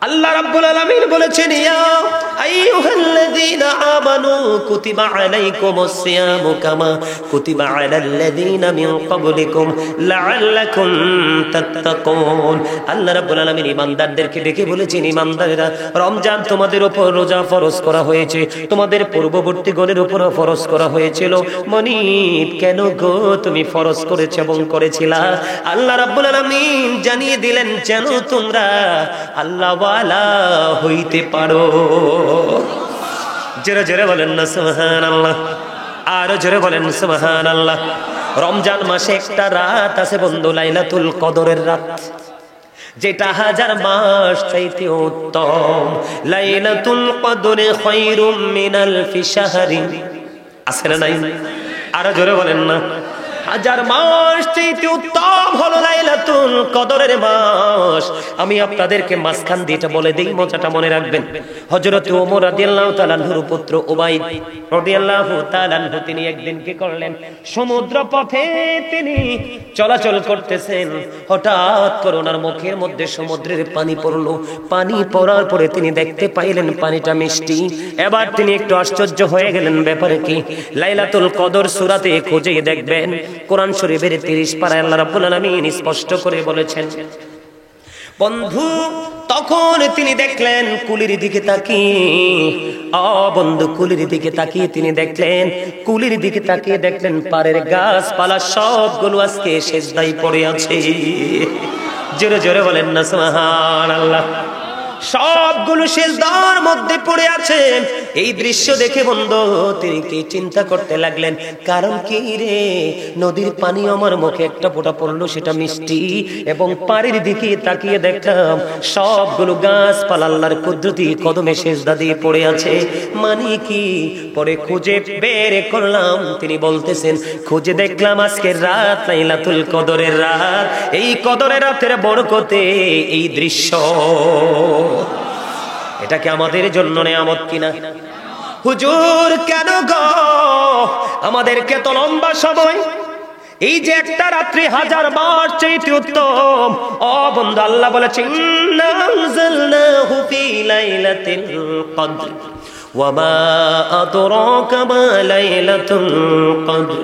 আল্লাহ রাব্বুল আলামিন বলেছেন, ইয়া আইয়ুহাল্লাযীনা আমানু কুতিবা আলাইকুমুস সিয়ামু কামা কুতিবা আলাল্লাযীনা মিন ক্বাবলিকুম লাআল্লাকুম তাত্তাকুন। আল্লাহ রাব্বুল আলামিন ঈমানদারদেরকে ডেকে বলেছেন, ঈমানদারেরা, রমজান তোমাদের উপর রোজা ফরজ করা হয়েছে, তোমাদের পূর্ববর্তী গণের উপর ফরজ করা হয়েছিল। মনিব, কেন গো তুমি ফরজ করেছো এবং করেছিলা? আল্লাহ রাব্বুল আলামিন জানিয়ে দিলেন, যেন তোমরা আল্লাহ ওয়ালা হইতে পারো। জোরে জোরে বলেন না সুবহানাল্লাহ, আর জোরে বলেন সুবহানাল্লাহ। রমজান মাসে একটা রাত আছে বন্ধু, লাইলাতুল কদরের রাত, যেটা হাজার মাস চাইতে উত্তম। লাইলাতুল কদরে খায়রুম মিনাল ফি শাহরি, আছে না নাই? আর জোরে বলেন না। হাজার মাস চাইতে উত্তম হলো লাইলাতুল কদরের মাস। আমি আপনাদেরকে মাঝখান দিয়ে এটা বলে দেই, মজাটা মনে রাখবেন। হযরত ওমর রাদিয়াল্লাহু তাআলা আনহুর পুত্র উবাইদ রাদিয়াল্লাহু তাআলা আনহু, তিনি একদিন কি করলেন, সমুদ্র পথে তিনি চলাচল করতেছেন। হঠাৎ করে ওনার মুখের মধ্যে সমুদ্রের পানি পড়লো। পানি পড়ার পরে তিনি দেখতে পাইলেন পানিটা মিষ্টি। এবার তিনি একটু আশ্চর্য হয়ে গেলেন, ব্যাপারে কি? লাইলাতুল কদর সূরাতে খুঁজে দেখবেন, কোরআন শরীফের 30 পারায় আল্লাহ রাব্বুল আলামিন স্পষ্ট করে বলেছেন। বন্ধু, তখন তিনি দেখলেন কুলির দিকে তাকিয়ে, বন্ধু কুলির দিকে তাকিয়ে তিনি দেখলেন, কুলির দিকে তাকিয়ে দেখলেন পাড়ের গাছপালা সবগুলো আজকে সেজদায় পড়ে আছে। জোরে জোরে বলেন না সুবহানাল্লাহ। সবগুলো সেজদার মধ্যে পড়ে আছে। এই দৃশ্য দেখে বন্ধু তিনি কি চিন্তা করতে লাগলেন, কারণ কি রে, নদীর পানি আমার মুখে একটা ফোঁটা পড়লো, সেটা মিষ্টি, এবং পাড়ের দিকে তাকিয়ে দেখলাম সবগুলো গাছপালা আল্লাহর কুদরতি কদমে সেজদা দিয়ে পড়ে আছে। মানে কি? পরে খুঁজে বের করলাম, তিনি বলতেছেন, খুঁজে দেখলাম আজকের রাত লাইলাতুল কদরের রাত। এই কদরের রাতের বরকতে এই দৃশ্য, এটা কি আমাদের জন্য নিয়ামত কিনা? হুজুর, কেন গো আমাদেরকে তো লম্বা সময়, এই যে একটা রাত্রি হাজার মাস চাইতে উত্তম। বন্ধু, আল্লাহ বলেছেন, ইন্না আনজালনাহু ফি লাইলাতিল কদর ওয়া মা আদরাকা মা লাইলাতুল কদর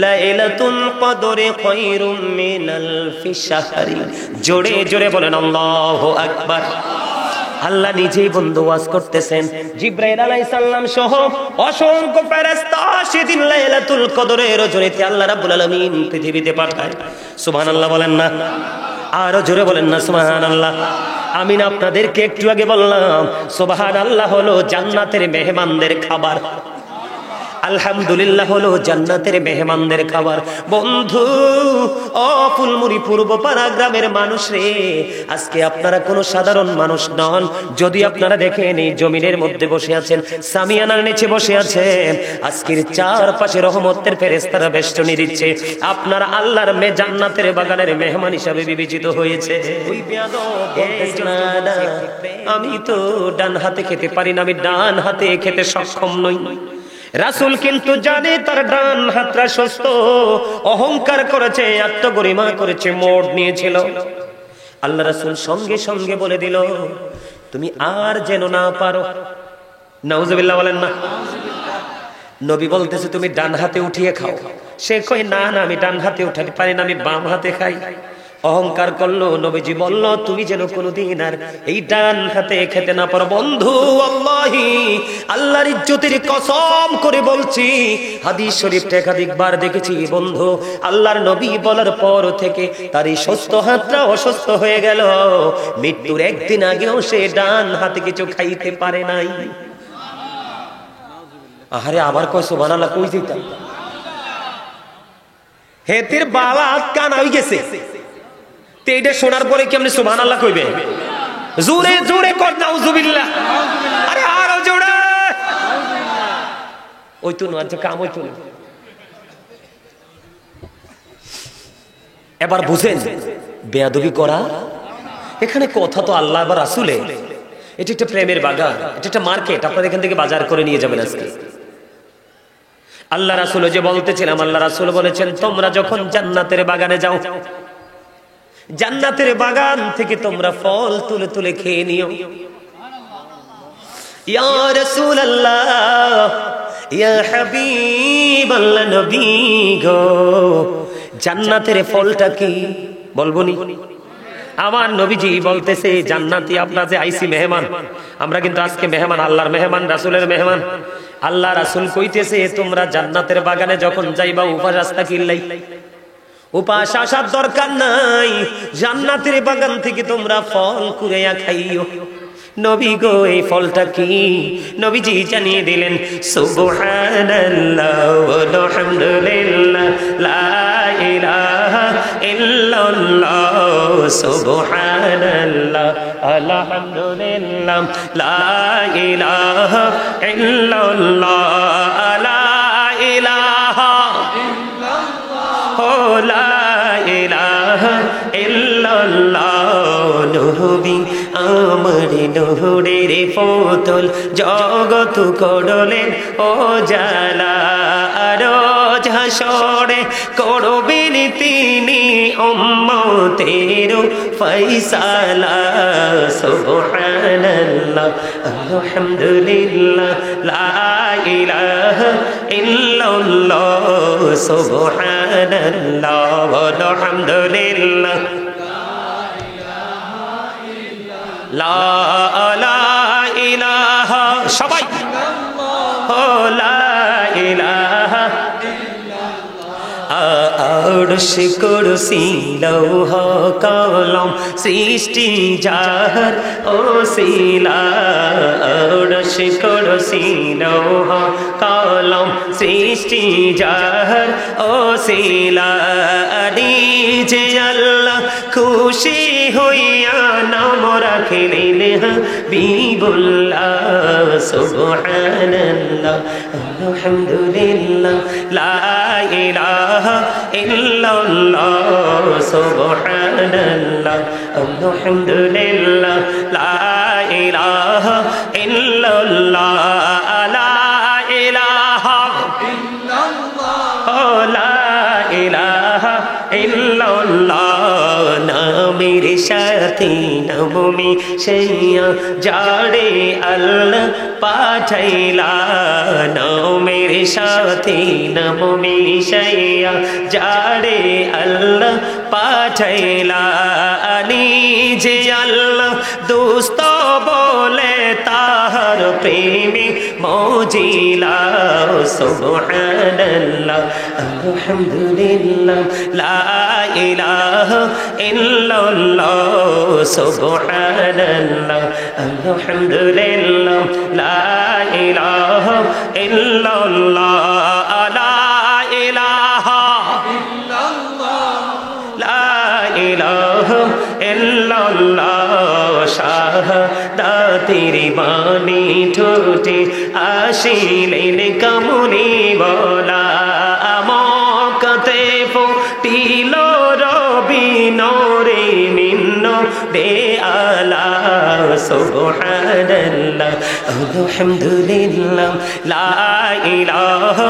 লাইলাতুল কদরে খায়রুম মিনাল ফি শাহরি। জোরে জোরে বলেন আল্লাহু আকবার। আল্লাহ নিজেই বন্ধু ওয়াজ করতেছেন, জিবরাইল আলাইহিস সালাম সহ অসংখ্য ফেরেশতা সেদিন লাইলাতুল কদরের রজনীতে আল্লাহ রাব্বুল আলামিন পৃথিবীতে পাঠায়। সুবহানাল্লাহ বলেন না, আরো জোরে বলেন না সুবহানাল্লাহ। আমি না আপনাদেরকে একটু আগে বললাম, সুবহানাল্লাহ হলো জান্নাতের মেহমানদের খাবার। আলহামদুলিল্লাহ হলো জান্নাতের মেহমানদের খাবার। বন্ধু, ফুলমুড়ি পূর্বপাড়া গ্রামের মানুষ রে, আজকে আপনারা কোনো সাধারণ মানুষ নন। যদি আপনারা দেখেন এই জমিনের মধ্যে বসে আছেন, সামিয়ানার নিচে বসে আছেন, আজকের চারপাশে রহমতের ফেরেশতারা বেষ্টনী দিচ্ছে। আপনারা আল্লাহর জান্নাতের বাগানের মেহমান হিসাবে বিবেচিত হয়েছে। আমি তো ডান হাতে খেতে পারি না, আমি ডান হাতে খেতে সক্ষম নই। রাসূল কিন্তু জানে তার ডান হাতটা সুস্থ। অহংকার করেছে, আত্মগরিমা করেছে, মোড় নিয়েছিল। আল্লাহ রাসূল সঙ্গে সঙ্গে বলে দিল, তুমি আর যেন না পারো। নাউজুবিল্লাহ বলেন না। নবী বলতেছে, তুমি ডান হাতে উঠিয়ে খাও। সে কয়, না না, আমি ডান হাতে উঠাতে পারি না, আমি বাম হাতে খাই। অহংকার করলো। নবীজি বলল, তুমি যেন কোনোদিন আর এই ডান হাতে খেতে না পারো। বন্ধু, আল্লাহি আল্লাহর ইজ্জতের কসম করে বলছি, হাদিস শরীফে একাধিকবার দেখেছি বন্ধু, আল্লাহর নবী বলার পর থেকে তার এই সুস্থ হাতটা অসুস্থ হয়ে গেল। মৃত্যুর একদিন আগেও সে ডান হাতে কিছু খাইতে পারে নাই। আহারে, আবার কয় সুবহানাল্লাহ কই দিতাম। হেতের বালা কান হয়ে গেছে, এইটা শোনার পরে কি আপনি সুবহানাল্লাহ কইবে? জোরে জোরে কর নাউজুবিল্লাহ। আরে আরো জোরে। ওই তো না, কাম ওই তো। এবার বুঝেন বেয়াদবি করা। এখানে কথা তো আল্লাহ বা রাসূলের। এটা একটা প্রেমের বাগান, এটা একটা মার্কেট। আপনারা এখান থেকে বাজার করে নিয়ে যাবেন আজকে। আল্লাহ রাসূল যে বলতেছিলাম, আল্লাহ রাসূল বলেছেন, তোমরা যখন জান্নাতের বাগানে যাও, জান্নাতের বাগান থেকে তোমরা ফল তুলে তুলে খেয়ে নিও। ইয়া রাসূলুল্লাহ, ইয়া হাবিবাল্লাহ, নবী গো, জান্নাতের ফলটা কি বলবনি? আমার নবীজি বলতেছে, জান্নাতি আপনারা যে আইসি মেহমান, আমরা কিন্তু আজকে মেহমান, আল্লাহর মেহমান, রাসূলের মেহমান। আল্লাহ রাসূল কইতেছে, তোমরা জান্নাতের বাগানে যখন যাইবা উপাস আস্তা কিল্লাই, উপাস আসার দরকার নাই, জান্নাতের বাগান থেকে তোমরা ফল কুড়াইয়া খাইও। নবী গো, এই ফলটা কি? নবীজি জানিয়ে দিলেন, সুবহানাল্লাহ ওয়া হামদুলিল্লাহ, লা ইলাহা ইল্লাল্লাহ, সুবহানাল্লাহ আলহামদুলিল্লাহ, লা ইলাহা ইল্লাল্লাহ, লা ইলাহা ইল্লাল্লাহ, লা ইলাহা ইল্লাল্লাহ। নবী আমার নূরের পুতুল, জগৎ করলেন ও জালা, রোজ হাসরে করবেন তিনি উম্মতের ফয়সালা। সুবহানাল্লাহ আলহামদুলিল্লাহ, লা ইলাহা ইল্লাল্লাহ, সুবহানাল্লাহ আলহামদুলিল্লাহ, লা ইলাহা, সবাই লা ইলাহা, আরশ কুরসি লৌহ কলম সৃষ্টি যার ওসিলা, আরশ কুরসি লৌহ কলম সৃষ্টি যার ওসিলা, যে আল্লাহ খুশি হইয়া নাম রাখিলেন হাবিবুল্লাহ। সুবহানাল্লাহ আলহামদুলিল্লাহ, লা ইলাহা ইল্লাল্লাহ, সুবহানাল্লাহ আলহামদুলিল্লাহ, লা ইলাহা ইল্লাল্লাহ, লা ইলাহা ইল্লাল্লাহ, লা ইলাহা ইল্লাল্লাহ। নামের সাথে নামমি সেইয়া যারে আল্লাহ পাঠাইলা, নামের সাথে নামমি সেইয়া যারে আল্লাহ পাঠাইলা, যে আল্লাহ দোস্ত বলে তাহার প্রেমে মজিলা। সুবহানাল্লাহ আলহামদুলিল্লাহ, লা ইলাহা ইল্লাল্লাহ, সুবহানাল্লাহ আলহামদুলিল্লাহ, লা ইলাহা ইল্লাল্লাহ, লা ইলাহা ইল্লাল্লাহ, লা ইলাহা ইল্লাল্লাহ। শাহাদাতের বাণী ঠোঁটে আসিলেন কামলি বলা, মক্কাতে ফুটিল রবি নূরে মিন্ন দে আলা। সুবহানাল্লাহ আলহামদুলিল্লাহ, লা ইলাহা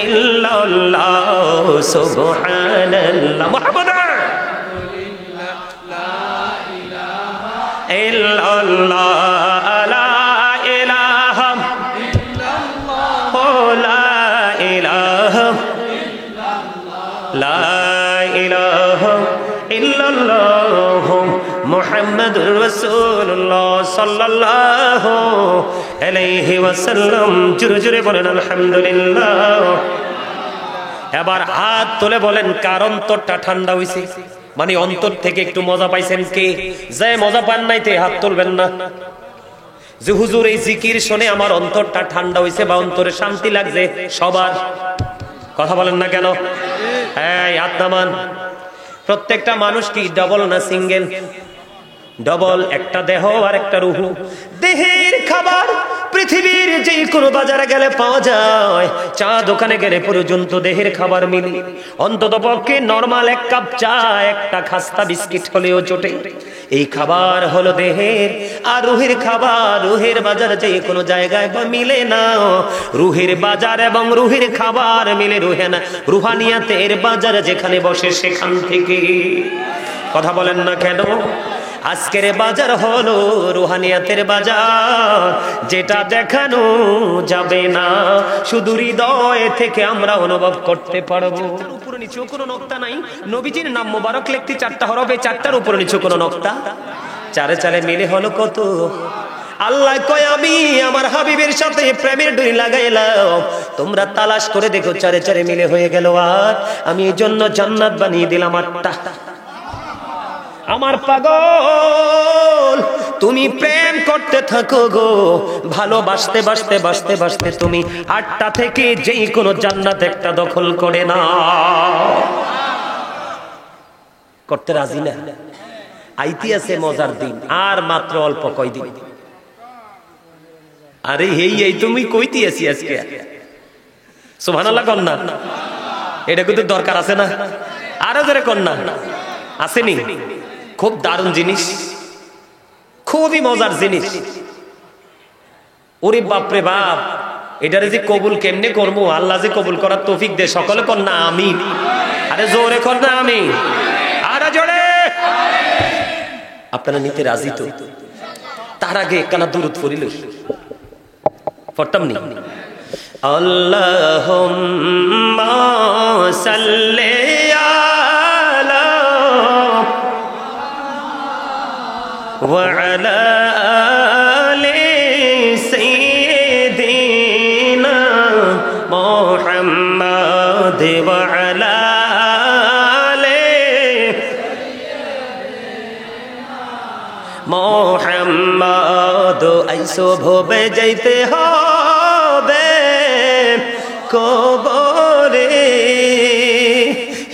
ইল্লাল্লাহ, সুবহানাল্লাহ মুহাম্মাদ ইল্লাল্লাহ, লা ইলাহা ইল্লাল্লাহ, লা ইলাহা ইল্লাল্লাহ, লা ইলাহা ইল্লাল্লাহ, মুহাম্মাদুর রাসূলুল্লাহ সাল্লাল্লাহু আলাইহি ওয়াসাল্লাম। জোরে জোরে বলেন আলহামদুলিল্লাহ। এবার হাত তুলে বলেন, কার অন্তরটা ঠান্ডা হইছে? মানে অন্তর থেকে একটু মজা পাইছেন কে? যে মজা পান নাই তে হাত তুলবেন না। যে হুজুর এই জিকির শুনে আমার অন্তরটা ঠান্ডা হইছে বা অন্তরে শান্তি লাগছে, সবার কথা বলেন না কেন? হ্যাঁ, হাত নামান। প্রত্যেকটা মানুষ কি ডাবল না সিঙ্গেল? ডবল, একটা দেহ আর একটা রূহ। দেহের খাবার পৃথিবীর যে কোনো বাজারে গেলে পাওয়া যায়, চা দোকানে গেলে পর্যন্ত দেহের খাবার মিলে। অন্তত পক্ষে নরমাল এক কাপ চা, একটা খাস্তা বিস্কিট হলেও জোটে। এই খাবার হলো দেহের। আর রুহের খাবার রুহের বাজার যে কোনো জায়গায় বা মিলে না। রুহের বাজার এবং রুহের খাবার মিলে রুহানিয়াতের বাজার যেখানে বসে সেখান থেকে। কথা বলেন না কেন? আজকের বাজার হলো রুহানিয়াতের বাজার, যেটা দেখানো যাবে না, শুধু হৃদয় থেকে আমরা অনুভব করতে পারবো। উপরে নিচেও কোনো নকতা নাই, নবীজির নাম মোবারক লিখতে 4টা হরফে, 4টার উপরে নিচে কোনো নকতা, চারে চারে মিলে হলো কত? আল্লাহ কয় আমি আমার হাবিবের সাথে প্রেমের ডুরি লাগাইলাম, তোমরা তালাশ করে দেখো চারে চারে মিলে হয়ে গেল। আর আমি এই জন্য জান্নাত বানিয়ে দিলাম 8টা। আমার পাগল তুমি প্রেম করতে থাকো গো, ভালোবাসতে বাসতে বাসতে বাসতে তুমি 8টা থেকে যেই কোনো জান্নাত একটা দখল করে না। করতে রাজি না? আইতি আছে মজার দিন, আর মাত্র অল্প কয়দিন। আরে এই তুমি কইতি আছি আজকে, সুবহানাল্লাহ কন্যা, এটা কিন্তু দরকার আছে না? আরো জোরে কন্যা আসেনি? খুব দারুণ জিনিস, খুবই মজার জিনিস। ওরে বাপরে বাপ, এটারে যে কবুল কেমনে করবো, আল্লাহ যে কবুল করার তৌফিক দে। সকলে কন্যা আমিন। আরে জোরে কন্যা আমিন, আরে জোরে। আপনারা নিতে রাজি তো? তার আগে কানা দুরূদ পড়িল, পড়তাম নি? আল্লাহুম্মা সাল্লি আলা ওয়া আলা আলি সাইয়্যিদিনা মুহাম্মাদ ওয়া আলা আলি মুহাম্মাদ। আইসো ভবে যাইতে হবে কবরে,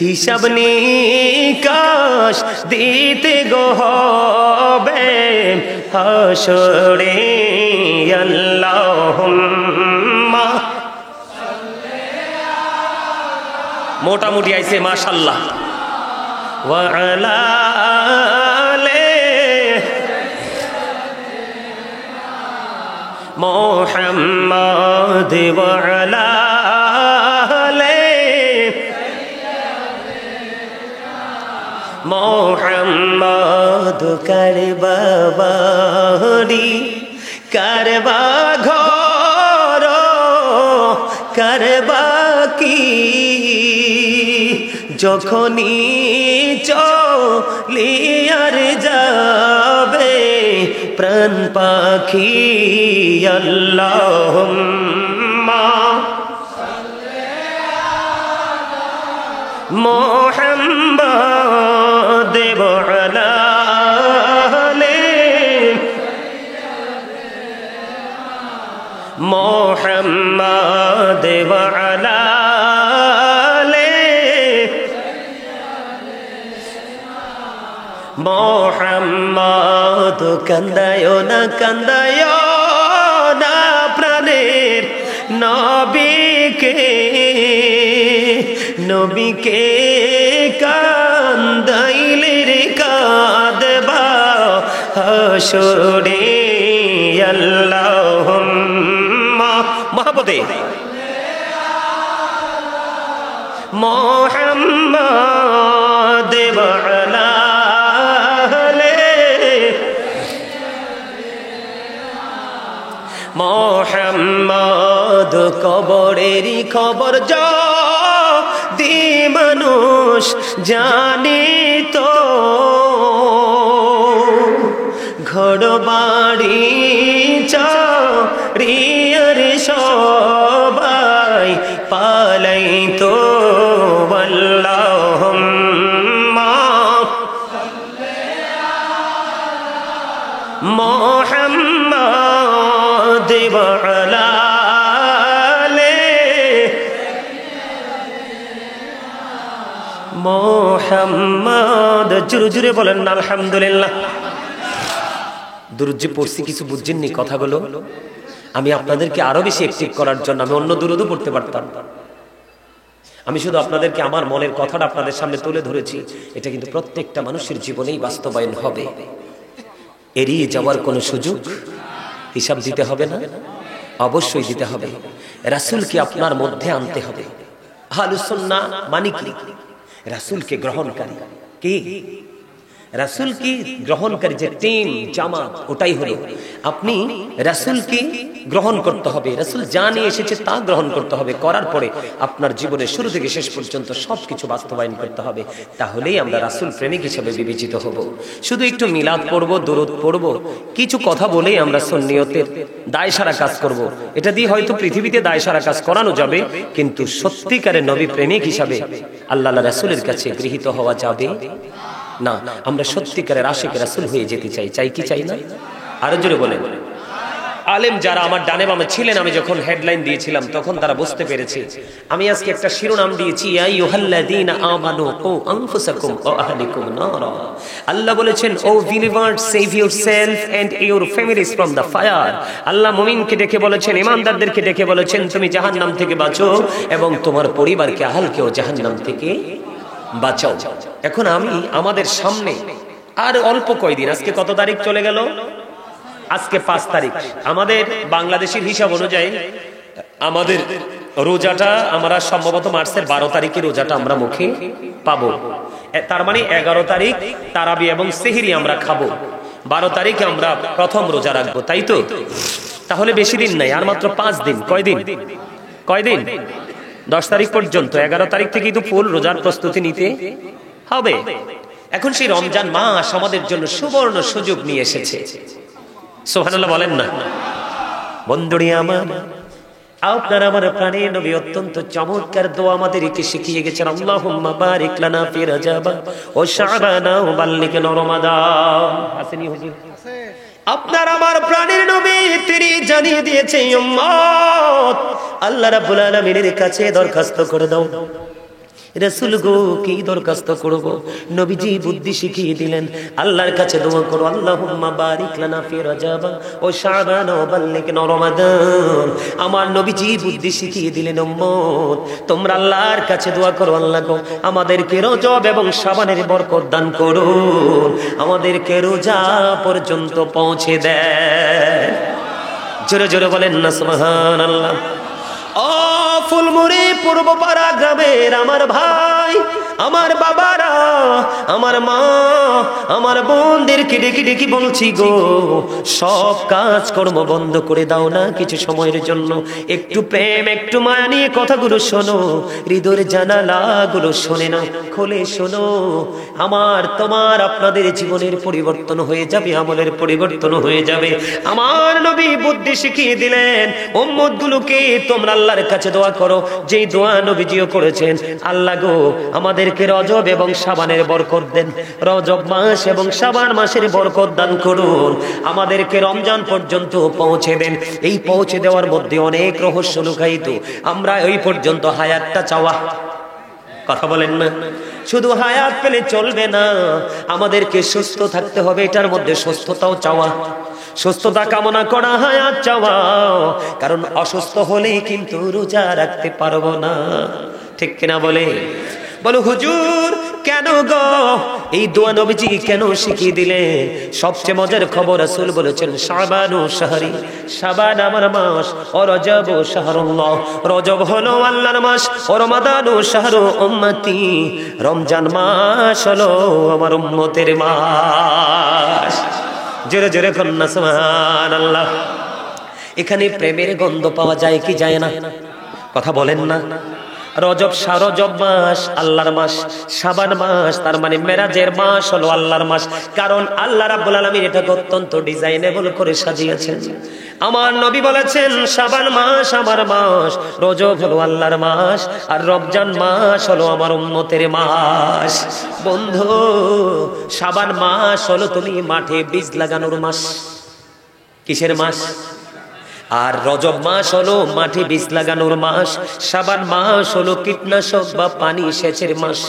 হিসাব নিকাশ দিতে গো হবে হাসরে। আল্লাহুম্মা মোটামুটি আইছে মাশাআল্লাহ। ওয়া আলা আলি মুহাম্মাদ ওয়া আলা আলি মুহাম্মাদ। কারবা বাড়ি কারবা ঘর কারবা কি, যখনই চলিয়ার যাবে প্রাণ পাখি। আল্লাহুম্মা মুহাম্মাদ ওয়া আলা আলি মুহাম্মাদ ওয়া আলা আলি মুহাম্মাদ। কান্দায় না কান্দায় না প্রাণের নবীকে, নবীকে কান্দাইলে রে কাঁদবা হাসরে। আল্লাহুম্মা মহব্বতে মুহাম্মাদ ওয়া আলা আলি মুহাম্মাদ। কবরেরই খবর যদি মানুষ জানিত, ঘর বাড়ি চারিয়ার সবাই পালাইতো। আল্লাহুম্মা মুহাম্মাদ ওয়া আলা আলি মুহাম্মাদ। জোরে জোরে বলেন না আলহামদুলিল্লাহ। দুরূদ যে পড়ছি কিছু বুঝছেননি কথাগুলো? আমি আপনাদেরকে আরো বেশি অ্যাক্টিভ করার জন্য আমি অন্য দুরূদও পড়তে পারতাম। আমি শুধু আপনাদেরকে আমার মনের কথাটা আপনাদের সামনে তুলে ধরেছি। এটা কিন্তু প্রত্যেকটা মানুষের জীবনেই বাস্তবায়ন হবে, এড়িয়ে যাওয়ার কোনো সুযোগ হিসাব দিতে হবে না, অবশ্যই দিতে হবে। রাসূলকে আপনার মধ্যে আনতে হবে। আহলুস সুন্নাহ মানে কি? রাসূলকে গ্রহণকারী। কি রাসূল কি গ্রহণকারী যে টিম জামাত, ওটাই হলো আপনি রাসূলকে গ্রহণ করতে হবে, রাসূল যা নিয়ে এসেছে তা গ্রহণ করতে হবে, করার পরে আপনার জীবনের শুরু থেকে শেষ পর্যন্ত সবকিছু বাস্তবায়ন করতে হবে। তাহলেই আমরা রাসূল প্রেমিক হিসেবে বিবেচিত হব। শুধু একটু মিলাদ পড়ব, দরুদ পড়ব, কিছু কথা বলেই আমরা সুন্নিয়তের দায় সারা কাজ করব, এটা দিয়ে হয়তো পৃথিবীতে দায় সারা কাজ করানো যাবে, কিন্তু সত্যিকারের নবী প্রেমিক হিসাবে আল্লাহ রাসূলের কাছে গৃহীত হওয়া যাবে না। আমরা সত্যিকারের আশিক রাসূল হয়ে যেতে চাই, চাই কি চাই না? আরো জোরে বলেন। আলেম যারা আমার ডানে বামে ছিলেন, আমি যখন হেডলাইন দিয়েছিলাম তখন তারা বুঝতে পেরেছে। আমি আজকে একটা শিরোনাম দিয়েছি, ইয়া আইয়ুহাল্লাযীনা আমানু কু আনফুসাকুম ওয়া আহলিকুম নারা। আল্লাহ বলেছেন, O believers, save yourself and your families from the fire. আল্লাহ মুমিনকে ডেকে বলেছেন, ঈমানদারদেরকে ডেকে বলেছেন, তুমি জাহান্নাম থেকে বাঁচো এবং তোমার পরিবারকে, আহলকেও জাহান্নাম থেকে বাঁচাও। এখন আমি আমাদের সামনে আর অল্প কয়দিন, আজকে কত তারিখ চলে গেল? আজকে 5 তারিখ। আমাদের বাংলাদেশের হিসাব অনুযায়ী আমাদের রোজাটা আমরা সম্ভবত মার্চের 12 তারিখে রোজাটা আমরা মুখে পাবো। তার মানে 11 তারিখ তারাবি এবং সেহরি আমরা খাবো, 12 তারিখে আমরা প্রথম রোজা রাখবো, তাই তো? তাহলে বেশি দিন নাই, আর মাত্র 5 দিন। কয়দিন? 10 তারিখ পর্যন্ত। 11 তারিখ থেকেই তো ফুল রোজার প্রস্তুতি নিতে হবে। এখন সেই রমজান মাস আমাদের জন্য সুবর্ণ সুযোগ নিয়ে এসেছে। সুবহানাল্লাহ বলেন না? বন্ধুরি আমার, আপনার আমার প্রাণের নবী অত্যন্ত চমৎকার দোয়া আমাদেরকে শিখিয়ে গেছেন। আল্লাহুম্মা বারিক লানা ফি রাজাবা ও শাবানা ওয়া বাল্লিগনা রমাদান। আসেনি হুজুর? আপনার আমার প্রাণের নবী তিনি জানিয়ে দিয়েছে, উম্মত আল্লাহ রাব্বুল আলামিনের কাছে দরখাস্ত করে দাও। রাসূল গো, কি দরখাস্ত করব? নবীজি বুদ্ধি শিখিয়ে দিলেন, আল্লাহর কাছে দোয়া করো, আল্লাহুম্মা বারিক লানা ফি রাজাবা ও শাবানা ওয়া বাল্লিগনা রমাদান। আমার নবীজি বুদ্ধি শিখিয়ে দিলেন, উম্মত তোমরা আল্লাহর কাছে দোয়া করো, আল্লাহ গো আমাদেরকে রজব এবং শাবানের বরকত দান করুন, আমাদেরকে রোজা পর্যন্ত পৌঁছে দেন। জোরে জোরে বলেন না সুবহানাল্লাহ। ও ফুলমুড়ি পূর্বপাড়া গ্রামের আমার ভাই, আমার বাবারা, আমার মা, আমার বোনদেরকে ডেকে ডেকে বলছি গো, সব কাজ কর্ম বন্ধ করে দাও না কিছু সময়ের জন্য, একটু প্রেম একটু মায়া নিয়ে কথাগুলো শোনো, হৃদয়ের জানালাগুলো শোনে না, খুলে শোনো। আমার তোমার আপনাদের জীবনের পরিবর্তন হয়ে যাবে, আমলের পরিবর্তন হয়ে যাবে। আমার নবী বুদ্ধি শিখিয়ে দিলেন, উম্মতগুলোকে তোমরা আল্লাহর কাছে দোয়া করো, যেই দোয়া নবীজিও করেছেন, আল্লাহ গো আমাদেরকে রজব এবং শাবানের বরকত দেন, রজব মাস এবং শাবান মাসের বরকত দান করুন, আমাদেরকে রমজান পর্যন্ত পৌঁছে দেন। এই পৌঁছে দেওয়ার মধ্যে অনেক রহস্য লুকায়িত। আমরা ওই পর্যন্ত হায়াতটা চাওয়া, কথা বলেন না? শুধু হায়াত পেলে চলবে না, আমাদেরকে সুস্থ থাকতে হবে, এটার মধ্যে সুস্থতাও চাওয়া, সুস্থতা কামনা করা, হায়াত চাওয়া। কারণ অসুস্থ হলেই কিন্তু রোজা রাখতে পারবো না, ঠিক কিনা বলে? বলো হুজুর কেন গো এই দোয়া নবীজি কেন শিখিয়ে দিলে? সবচেয়ে মজার খবর, রাসূল বলেছেন শাবানু শাহরি, শাবান আমার মাস, ও রজব শাহরুল্লাহ, রজব হলো আল্লাহর মাস, ও রমাদানু শাহরু উম্মতি, রমজান মাস হলো আমার উম্মতের মাস। জোরে জোরে কন্যা সুবহানাল্লাহ। এখানে প্রেমের গন্ধ পাওয়া যায় কি যায় না? কথা বলেন না? রজব রজব মাস আল্লাহর মাস, শাবান মাস তার মানে মেরাজের মাস হলো আল্লাহর মাস। কারণ আল্লাহ রাব্বুল আলামিন এটাকে অত্যন্ত ডিজাইনেবল করে সাজিয়েছেন। আমার নবী বলেছেন শাবান মাস আমার মাস, রজব হলো আল্লাহর মাস, আর রমজান মাস হলো আমার উম্মতের মাস। বন্ধু, শাবান মাস হলো তুমি মাঠে বীজ লাগানোর মাস। কিসের মাস? আর রজব মাস হলো মাঠে বীজ লাগানোর মাস, শাবান মাস হলো কীটনাশক বা পানি সেচের মাস।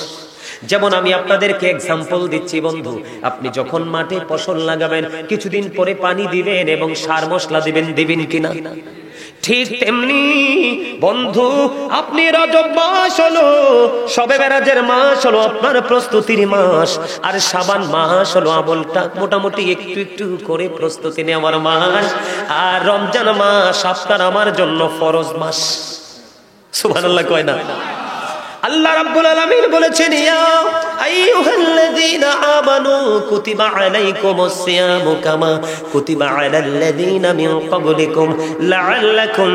যেমন আমি আপনাদেরকে এক্সাম্পল দিচ্ছি বন্ধু, আপনি যখন মাঠে ফসল লাগাবেন কিছুদিন পরে পানি দিবেন এবং সার মশলা দিবেন, দিবেন কিনা? ঠিক তেমনি বন্ধু, আপনি রজব মাস হলো শবে মেরাজের মাস, হলো আপনার প্রস্তুতির মাস, আর শাবান মাস হলো আমলটা মোটামুটি একটু একটু করে প্রস্তুতি নেওয়ার মাস, আর রমজান মাস আপনার আমার জন্য ফরজ মাস। সুবহানাল্লাহ কয় না? আল্লাহ রাব্বুল আলামিন বলেছেন, ইয়া আইয়ুহাল্লাযীনা আমানু কুতিবা আলাইকুমুস সিয়ামু কামা কুতিবা আলাল্লাযীনা মিন ক্বাবলিকুম লাআল্লাকুম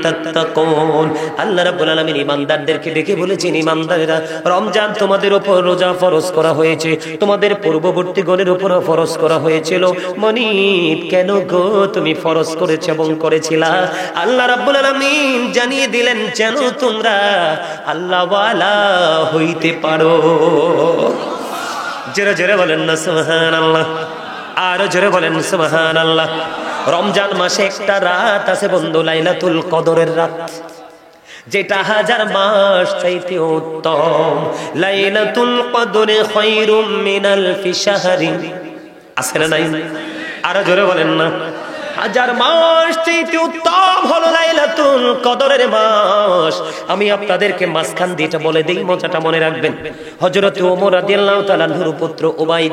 তাত্তাকুন। আল্লাহ রাব্বুল আলামিন ঈমানদারদেরকে ডেকে বলেছেন, ঈমানদারেরা, রমজান তোমাদের উপর রোজা ফরজ করা হয়েছে, তোমাদের পূর্ববর্তী গণের উপরও ফরজ করা হয়েছিল। মনিব, কেন গো তুমি ফরজ করেছ এবং করেছিলা? আল্লাহ রাব্বুল আলামিন জানিয়ে দিলেন, যেন তোমরা আল্লাহ ওয়ালা হইতে পারো। জোরে জোরে বলেন না সুবহানাল্লাহ, আরো জোরে বলেন সুবহানাল্লাহ। রমজান মাসে একটা রাত আছে বন্ধু, লাইলাতুল কদরের রাত, যেটা হাজার মাস চাইতে উত্তম। লাইলাতুল কদরে খায়রুম মিনাল শাহরি, আছে না নাই? আরো জোরে বলেন না। হাজার মাস চাইতে উত্তম হলো লাইলাতুল কদরের মাস। আমি আপনাদেরকে মাঝখান দিয়ে এটা বলে দেই, মজাটা মনে রাখবেন। হযরত ওমর রাদিয়াল্লাহু তাআলা আনহুর পুত্র উবাইদ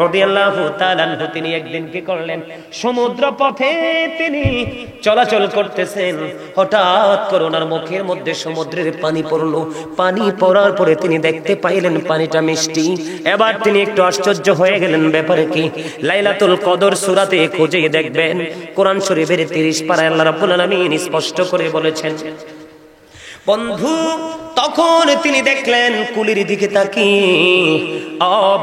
রাদিয়াল্লাহু তাআলা আনহু তিনি একদিন কি করলেন, সমুদ্র পথে তিনি চলাচল করতেছেন, হঠাৎ করে ওনার মুখের মধ্যে সমুদ্রের পানি পড়লো। পানি পড়ার পরে তিনি দেখতে পাইলেন পানিটা মিষ্টি। এবার তিনি একটু আশ্চর্য হয়ে গেলেন, ব্যাপারে কি? লাইলাতুল কদর সূরাতে খুঁজে দেখবেন, কোরআন শরীফের 30 পারায় আল্লাহ রাব্বুল আলামিন স্পষ্ট করে বলেছেন। বন্ধু, তখন তিনি দেখলেন কুলির দিকে তাকিয়ে,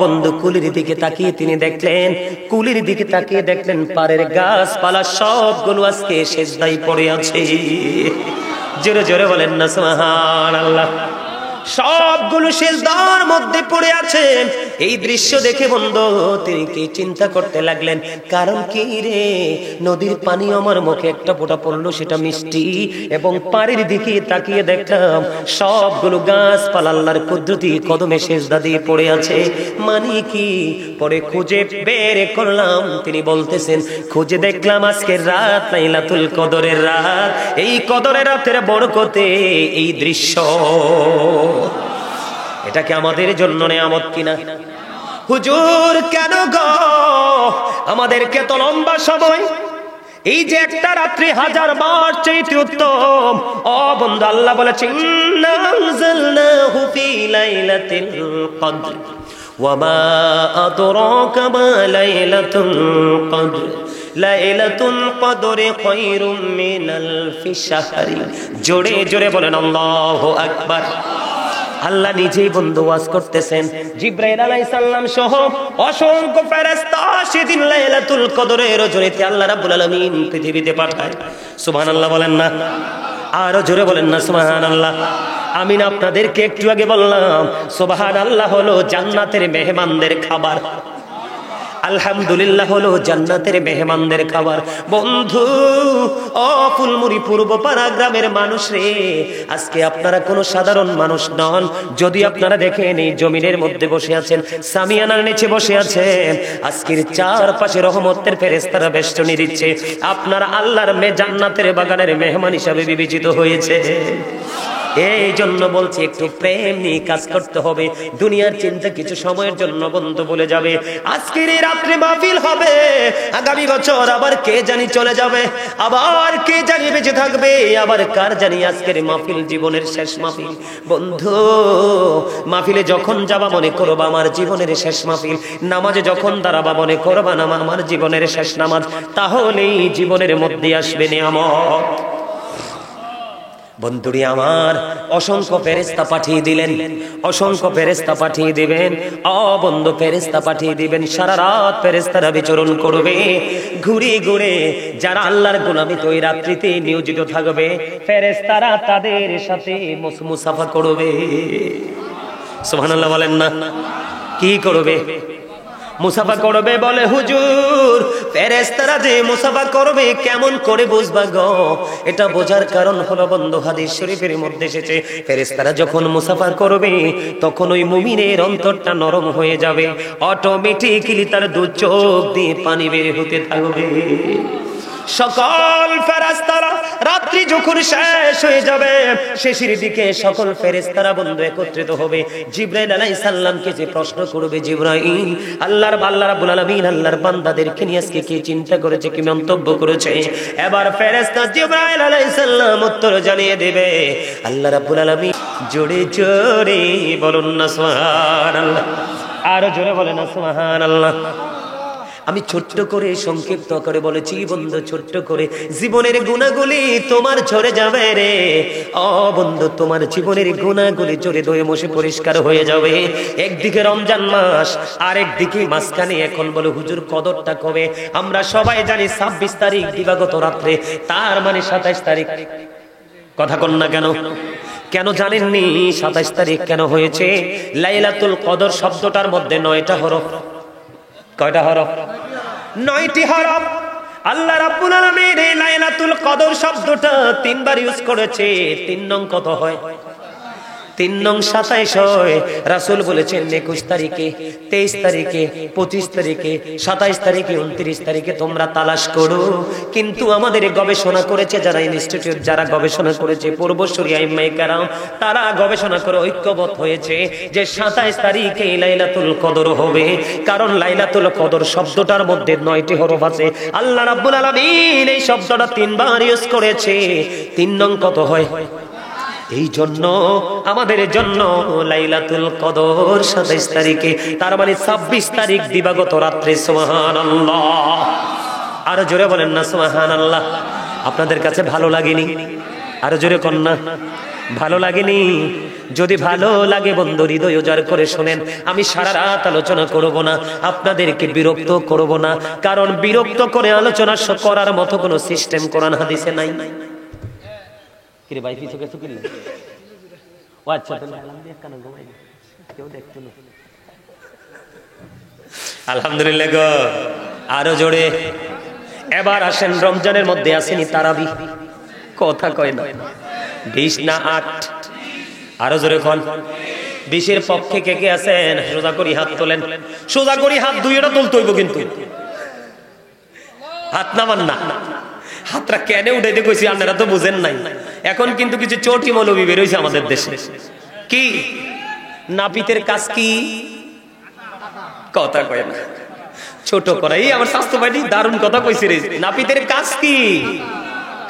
বন্ধু কুলির দিকে তাকিয়ে তিনি দেখলেন, কুলির দিকে তাকিয়ে দেখলেন পাড়ের গাছপালা সবগুলো আজকে সেজদায় পড়ে আছে। জোরে জোরে বলেন না সুবহানাল্লাহ। সবগুলো সেজদার মধ্যে পড়ে আছে। এই দৃশ্য দেখে বন্ধু তিনি কি চিন্তা করতে লাগলেন, কারণ কি রে, নদীর পানি আমার মুখে একটা ফোঁটা পড়লো, সেটা মিষ্টি, এবং পাড়ের দিকে তাকিয়ে দেখলাম সবগুলো গাছপালা আল্লাহর কুদরতি কদমে সেজদা দিয়ে পড়ে আছে। মানে কি? পরে খুঁজে বের করলাম, তিনি বলতেছেন, খুঁজে দেখলাম আজকের রাত লাইলাতুল কদরের রাত। এই কদরের রাতের বরকতে এই দৃশ্য, এটা কি আমাদের জন্য নিয়ামত কিনা? হুজুর কেন গো আমাদেরকে তো লম্বা সময়, এই যে একটা রাত্রি হাজার মাস চাইতে উত্তম। ও বন্ধু, আল্লাহ বলেছেন, ইন্না আনজালনাহু ফি লাইলাতিল কদর ওয়া মা আদরাকা মা লাইলাতুল কদর লাইলাতুল কদরে খায়রুম মিনাল শাহরি। জোরে জোরে বলেন আল্লাহু আকবার। আল্লাহ নিজেই বন্ধু ওয়াজ করতেছেন, জিবরাইল আলাইহিস সালাম সহ অসংখ্য ফেরেশতা সেদিন লাইলাতুল কদরের রজনীতে আল্লাহ রাব্বুল আলামিন পৃথিবীতে পাঠায়। সুবহানাল্লাহ বলেন না, আরো জোরে বলেন না সুবহানাল্লাহ। আমি না আপনাদেরকে একটু আগে বললাম, সুবহানাল্লাহ হলো জান্নাতের মেহমানদের খাবার। আলহামদুলিল্লাহ হলো জান্নাতের মেহমানদের খাবার। বন্ধু, ও ফুলমুড়ি পূর্বপাড়া গ্রামের মানুষ রে, আজকে আপনারা কোনো সাধারণ মানুষ নন। যদি আপনারা দেখেন এই জমিনের মধ্যে বসে আছেন, সামিয়ানার নিচে বসে আছেন, আজকের চারপাশে রহমতের ফেরেশতারা বেষ্টনী দিচ্ছে, আপনারা আল্লাহর জান্নাতের বাগানের মেহমান হিসাবে বিবেচিত হয়েছে। এই জন্য বলছি, একটু প্রেম নিয়ে কাজ করতে হবে। দুনিয়ার চিন্তা কিছু সময়ের জন্য বন্ধু বলে যাবে। আজকের এই রাত্রে মাহফিল হবে, আগামী বছর আবার কে জানি চলে যাবে, আবার কে জানি বেঁচে থাকবে, আবার কার জানি আজকের মাহফিল জীবনের শেষ মাহফিল। বন্ধু, মাহফিলে যখন যাবা মনে করবা আমার জীবনের শেষ মাহফিল, নামাজে যখন দাঁড়াবা মনে করবা না আমার জীবনের শেষ নামাজ, তাহলেই জীবনের মধ্যে আসবে নিয়ামত। বন্ধুরি আমার, অসংখ্য ফেরেশতা পাঠিয়ে দিলেন, অসংখ্য ফেরেশতা পাঠিয়ে দিবেন। বন্ধু, ফেরেশতা পাঠিয়ে দিবেন, সারা রাত ফেরেশতারা বিচরণ করবে ঘুরে ঘুরে। যারা আল্লাহর গোলামিতে ওই রাত্রিতে নিয়োজিত থাকবে, ফেরেশতারা তাদের সাথে মুসাফা করবে। সুবহানাল্লাহ বলেন না, কি করবে? মুসাফা করবে। বলে হুজুর, ফেরেশতারা যে মুসাফা করবে কেমন করে বুঝবা গো? এটা বোঝার কারণ হলো বন্ধু, হাদিস শরীফের মধ্যে এসেছে, ফেরেশতারা যখন মুসাফা করবে তখন ওই মুমিনের অন্তরটা নরম হয়ে যাবে, অটোমেটিক্যালি তার দু চোখ দিয়ে পানি বের হতে থাকবে। সকল ফেরেশতারা রাত্রি যখন শেষ হয়ে যাবে শেষের দিকে সকল ফেরেশতারা বন্ধু একত্রিত হবে জিবরাইল আলাইহিস সালামকে যে প্রশ্ন করবে, জিবরাইল আল্লাহ রাব্বুল আলামিন আল্লাহর বান্দাদেরকে নিয়ে আজকে কি চিন্তা করেছে, কি মন্তব্য করেছে। এবার ফেরেশতা জিবরাইল আলাইহিস সালাম উত্তর জানিয়ে দেবে। আল্লাহ রাব্বুল আলামিন জোরে জোরে বলুন না সুবহানাল্লাহ, আরো জোরে বলেন না সুবহানাল্লাহ। আমি ছোট্ট করে সংক্ষিপ্ত করে বলেছি বন্ধু, ছোট্ট করে জীবনের গুণাগুলি তোমার ঝরে যাবে রে। ও বন্ধু, তোমার জীবনের গুণাগুলি ঝরে ধুয়ে মুছে পরিষ্কার হয়ে যাবে। একদিকে রমজান মাস, আর একদিকে মাঝখানে এখন বলে হুজুর কদরটা কবে? আমরা সবাই জানি 26 তারিখ দিবাগত রাত্রে, তার মানে 27 তারিখ। কথা কন না কেন? কেন জানেননি 27 তারিখ কেন হয়েছে? লাইলাতুল কদর শব্দটার মধ্যে 9টা হরফ। কয়টা হরফ? 9টি হরফ। আল্লাহ রাব্বুল আলামিন এই লাইলাতুল কদর শব্দটা 3 বার ইউজ করেছে। 3 নং কত হয়? 3 নং 27 হয়। রাসূল বলেছেন 21 তারিখে, 23 তারিখে, 25 তারিখে, 27 তারিখে, 29 তারিখে তোমরা তালাশ করো। কিন্তু আমাদের গবেষণা করেছে যারা ইনস্টিটিউট, যারা গবেষণা করেছে পূর্বসূরি আইম্মায়ে কেরাম, তারা গবেষণা করে ঐক্যবদ্ধ হয়েছে যে 27 তারিখে লাইলাতুল কদর হবে। কারণ লাইলাতুল কদর শব্দটার মধ্যে 9টি হরফ আছে। আল্লাহ রাব্বুল আলামিন এই শব্দটা 3 বার ইউজ করেছে। 3 নং কত হয়? এই জন্য আমাদের জন্য লাইলাতুল কদর 27 তারিখে, তার মানে 26 তারিখ দিবাগত রাত্রে। সুবহানাল্লাহ, আরো জোরে বলেন না সুবহানাল্লাহ। আপনাদের কাছে ভালো লাগেনি? আরো জোরে কন না, ভালো লাগেনি? যদি ভালো লাগে বন্ধু হৃদয় উজাড় করে শোনেন। আমি সারা রাত আলোচনা করব না, আপনাদেরকে বিরক্ত করব না, কারণ বিরক্ত করে আলোচনা করার মতো কোনো সিস্টেম কোরআন হাদিসে নাই। কিরে ভাই পিছু গেছো কি? ও আচ্ছা, কেউ দেখতো না। আলহামদুলিল্লাহ গো, আরো জোরে। এবার আসেন, রমজানের মধ্যে আসেনি তারাবি। কথা কয় না, 20 না 8? আরো জোরে কোন? 20-এর পক্ষে কে কে আছেন? সোজা করি হাত তোলেন, সোজা করি হাত, দুইটা তুলতে হইব কিন্তু, হাত নামান না। হাতটা কেন উঠাইতে কইছি আপনারা তো বুঝেন নাই। এখন কিন্তু কিছু চটি মৌলবী বের হইছে আমাদের দেশে। কি নাপিতের কাজ? কি কথা কয় না, ছোট করা। এই আমার স্বাস্থ্য ভাইটি দারুণ কথা কইছে রে। নাপিতের কাজ কি?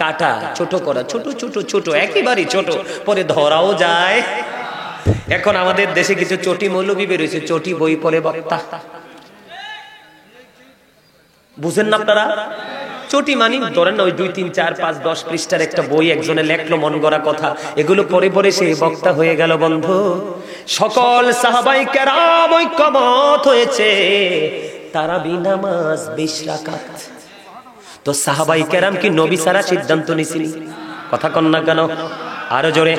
কাটা, ছোট করা, ছোট ছোট ছোট, একেবারে ছোট, পরে ধরাও যায়। এখন আমাদের দেশে কিছু চটি মৌলবী বের হইছে, চটি বই পড়ে বক্তা। বুঝেন না আপনারা? চটি মানি ধরেন না ওই 2, 3, 4, 5, 10 পৃষ্ঠার একটা বই একজনে লেখলো মন গড়া কথা, এগুলো পরে পরে সে বক্তা হয়ে গেল। বন্ধু, সকল সাহাবায়ে কেরাম ঐক্যমত হয়েছে তারাবি নামাজ 20 রাকাত। তো সাহাবায়ে কেরাম কি নবী সারা সিদ্ধান্ত নিছেন? কথা কন না কেন? আরো জোরে।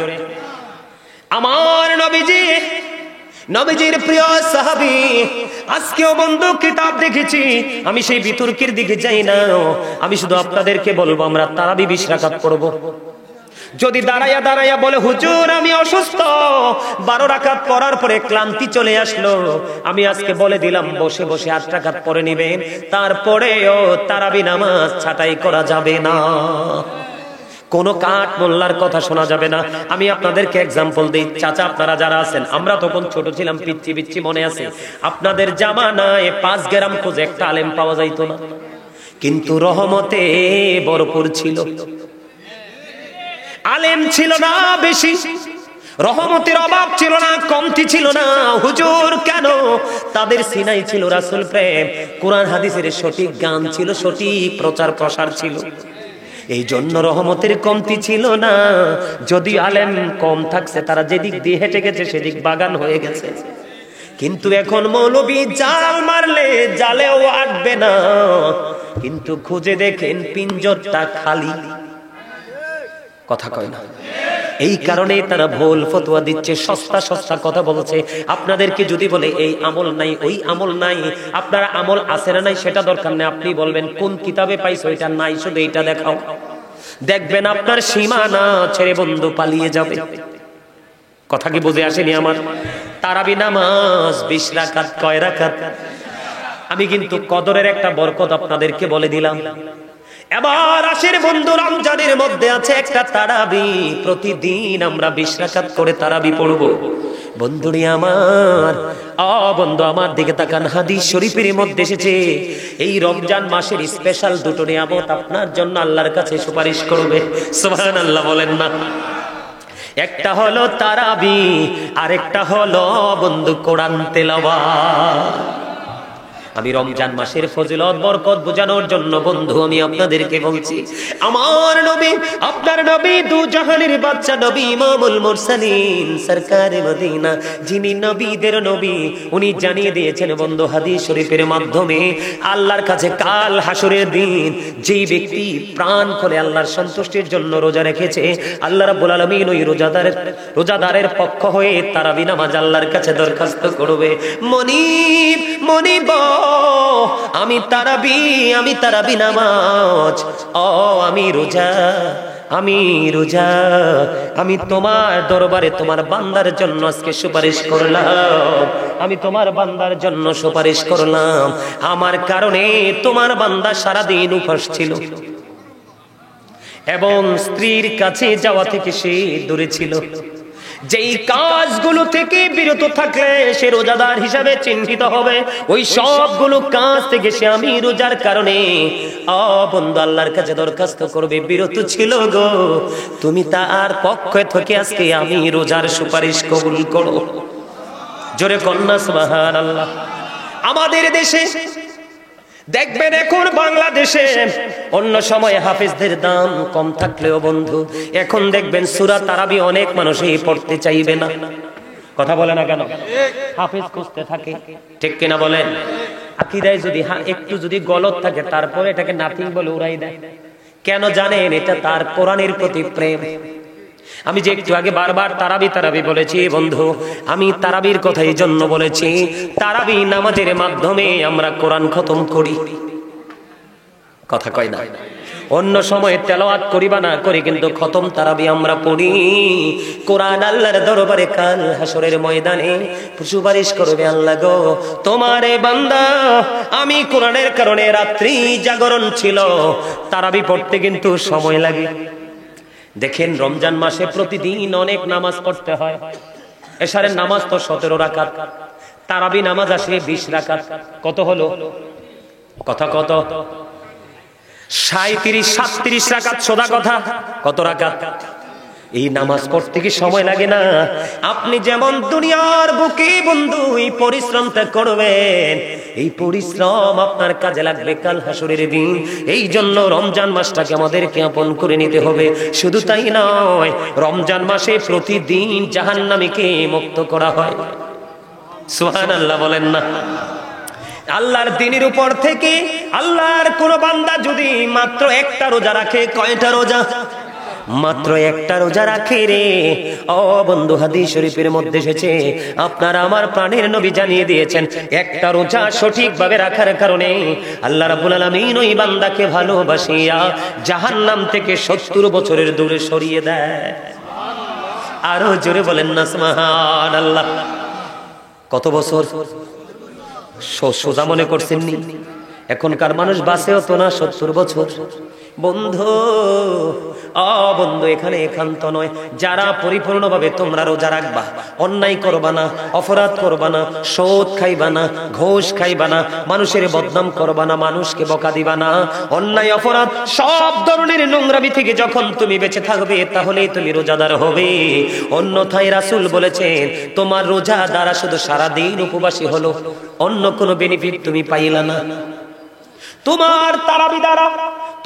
আমার নবীজি, নবীজির প্রিয় সাহাবী, আজকেও বন্ধু কিতাব দেখেছি। আমি সেই বিতর্কের দিকে যাই না, আমি শুধু আপনাদেরকে বলবো আমরা তারাবি 20 রাকাত পড়ব। যদি দাঁড়াইয়া দাঁড়াইয়া বলে হুজুর আমি অসুস্থ, 12 রাকাত পড়ার পরে ক্লান্তি চলে আসলো, আমি আজকে বলে দিলাম বসে বসে 8 রাকাত পড়ে নিবেন। তারপরেও তারাবি নামাজ ছাঁটাই করা যাবে না, কোনো কাঠ মোল্লার কথা শোনা যাবে না। আমি আপনাদেরকে এক্সাম্পল দিই। চাচা আপনারা যারা আছেন, আমরা তখন ছোট ছিলাম, পিচ্ছি পিচ্ছি মনে আছে। আপনাদের জামানায় 5 গ্রাম খোঁজে একটা আলেম পাওয়া যাইতো না, কিন্তু রহমতে ভরপুর ছিল। আলেম ছিল না বেশি, রহমতের অভাব ছিল না, কমতি ছিল না। হুজুর কেন? তাদের সিনাই ছিল রাসূল প্রেম, কোরআন হাদিসের সঠিক জ্ঞান ছিল, সঠিক প্রচার প্রসার ছিল। এই জন্য রহমতের কমতি ছিল না। যদি আলেম কম থাকছে, তারা যেদিক দিয়ে হেঁটে গেছে সেদিক বাগান হয়ে গেছে। কিন্তু এখন মৌলবী জাল মারলে জালেও আটবে না, কিন্তু খুঁজে দেখেন পিঞ্জরটা খালি। কথা কয় না? এই কারণে তারা ভুল ফতোয়া দিচ্ছে, সস্তা সস্তা কথা বলছে। আপনাদেরকে যদি বলে এই আমল নাই, ওই আমল নাই, আপনারা আমল আছে না নাই সেটা দরকার নেই, আপনি বলবেন কোন কিতাবে পাইছো এটা নাই, শুধু এইটা দেখাও। দেখবেন আপনার সীমানা ছেড়ে বন্ধু পালিয়ে যাবে। কথা কি বুঝে আসেনি আমার? তারাবি নামাজ 20 রাকাত। কয় রাকাত? আমি কিন্তু কদরের একটা বরকত আপনাদেরকে বলে দিলাম। এবার আসের বন্ধু, রমজানের মধ্যে আছে একটা তারাবি। প্রতিদিন আমরা 20 রাকাত করে তারাবি পড়ব। বন্ধুরি আমার, বন্ধু আমার দিকে তাকান, হাদিস শরীফের মধ্যে এসেছে এই রমজান মাসের স্পেশাল দুটো নিয়ামত আপনার জন্য আল্লাহর কাছে সুপারিশ করবে। সুবহানাল্লাহ বলেন না। একটা হলো তারাবি, আরেকটা হলো বন্ধু কোরআন তেলাওয়াত। আমি রমজান মাসের ফজিলত বরকত বোঝানোর জন্য বন্ধু আমি আপনাদেরকে বলছি, আমার নবী, আপনার নবী, দু জাহানের বাদশা নবী, ইমামুল মুরসালিন, সরকারে মদিনা, যিনি নবীদের নবী, উনি জানিয়ে দিয়েছেন বন্ধু হাদিস শরীফের মাধ্যমে, আল্লাহর কাছে কাল হাসরের দিন যেই ব্যক্তি প্রাণ খুলে আল্লাহর সন্তুষ্টির জন্য রোজা রেখেছে, আল্লাহ রাব্বুল আলামিন ওই রোজাদারের পক্ষ হয়ে তারাবি নামাজ আল্লাহর কাছে দরখাস্ত করবে, মনিব মনিব, আমি তারাবি নামাজ, আমি রোজা, আমি তোমার দরবারে তোমার বান্দার জন্য আজকে সুপারিশ করলাম, আমি তোমার বান্দার জন্য সুপারিশ করলাম, আমার কারণে তোমার বান্দা সারাদিন উপোস ছিল এবং স্ত্রীর কাছে যাওয়া থেকে সে দূরে ছিল। যেই কাজগুলো থেকে বিরত থাকলে সে রোজাদার হিসাবে চিহ্নিত হবে, ওই সবগুলো কাজ থেকে সে আমি রোজার কারণে বন্ধু আল্লাহর কাছে দরখাস্ত করবে, বিরত ছিল গো, তুমি তার পক্ষে থেকে আজকে আমি রোজার সুপারিশ কবুল করো। জোরে কন্যা সুবহানাল্লাহ। আমাদের দেশে দেখবেন এখন বাংলাদেশে অন্য সময় হাফেজদের দাম কম থাকলেও বন্ধু এখন দেখবেন সূরা তারাবি অনেক মানুষই পড়তে চাইবে না। কথা বলে না কেন? হাফেজ খুঁজতে থাকে, ঠিক কিনা বলেন? আকীদায় যদি একটু যদি গলত থাকে তারপরে এটাকে নাথিং বলে উড়াই দেয়। কেন জানেন? এটা তার কোরআনের প্রতি প্রেম। আমি যে একটু আগে বারবার তারাবি বলেছি বন্ধু, আমি তারাবির কথা এই জন্য বলেছি, তারাবি নামাজের মাধ্যমে আমরা কোরআন খতম করি। কথা কয় না? অন্য সময় তেলাওয়াত করিবা না করি, কিন্তু খতম তারাবি আমরা পড়ি। কোরআন আল্লাহর দরবারে কাল হাসরের ময়দানে সুপারিশ করবে, আল্লাহ গো তোমারে বান্দা আমি কোরআনের কারণে রাত্রি জাগরণ ছিল, তারাবি পড়তে কিন্তু সময় লাগে। দেখেন রমজান মাসে প্রতিদিন অনেক নামাজ পড়তে হয়। এশারের নামাজ তো 17 রাকাত, তারাবি নামাজ আসে 20 রাকাত। কত হলো? কথা কত? 37 রাকাত। সোজা কথা, কত রাকাত? এই নামাজ পড়তে কি সময় লাগে না? আপনি যেমন দুনিয়ার বুকে বন্ধু এই পরিশ্রমটা করবেন, এই পরিশ্রম আপনার কাজে লাগবে কাল হাসরের দিন। এই জন্য রমজান মাসটাকে আমাদেরকে আপন করে নিতে হবে। শুধু তাই নয়, রমজান মাসে প্রতিদিন জাহান্নামীকে মুক্ত করা হয়। সুবহানাল্লাহ বলেন না? আল্লাহর দ্বীনের উপর থেকে আল্লাহর কোন বান্দা যদি মাত্র একটা রোজা রাখে, কয়টা রোজা? মাত্র একটা রোজা রাখে রে। বন্ধু হাদিস শরীফের মধ্যে এসেছে, আপনার আমার প্রাণের নবী জানিয়ে দিয়েছেন, একটা রোজা সঠিকভাবে রাখার কারণে আল্লাহ রাব্বুল আলামিন ওই বান্দাকে ভালোবাসিয়া জাহান্নাম থেকে 70 বছরের দূরে সরিয়ে দেয়। আরো জোরে বলেন না সুবহানাল্লাহ। কত বছর? সোজা মনে করছেন নি? এখনকার মানুষ বাঁচেও তো না 70 বছর। বন্ধু বন্ধু এখানে একান্ত নয়, যারা পরিপূর্ণভাবে তোমরা রোজা রাখবা, অন্যায় করবা না, অপরাধ করবা না, সুদ খাইবা না, ঘুষ খাইবা না, মানুষের বদনাম করবা না, মানুষকে বকা দিবা না, অন্যায় অপরাধ সব ধরনের নোংরামি থেকে যখন তুমি বেঁচে থাকবে তাহলেই তুমি রোজাদার হবে। অন্যথায় রাসূল বলেছেন, তোমার রোজা দ্বারা শুধু সারাদিন উপবাসী হলো, অন্য কোনো বেনিফিট তুমি পাইলা না। তোমার তারাবি দ্বারা,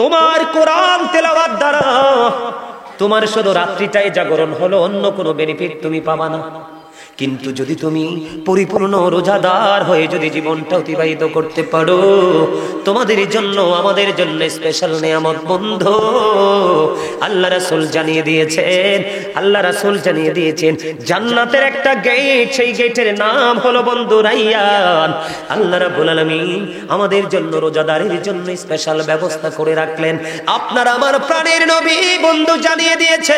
তোমার কোরআন তেলাওয়াত দ্বারা তোমার শুধু রাত্রিটাই জাগরণ হলো, অন্য কোনো বেনিফিট তুমি পাবা না। কিন্তু যদি তুমি পরিপূর্ণ রোজাদার হয়ে যদি জীবনটা অতিবাহিত করতে পারো, তোমাদের জন্য আমাদের জন্য স্পেশাল নিয়ামত বন্ধু আল্লাহ রাসূল জানিয়ে দিয়েছেন, জান্নাতের একটা গেট, সেই গেটের নাম হলো বন্ধু রাইয়ান। আল্লাহ রাব্বুল আলামিন আমাদের জন্য রোজাদারের জন্য স্পেশাল ব্যবস্থা করে রাখলেন। আপনার আমার প্রাণের নবী বন্ধু জানিয়ে দিয়েছে,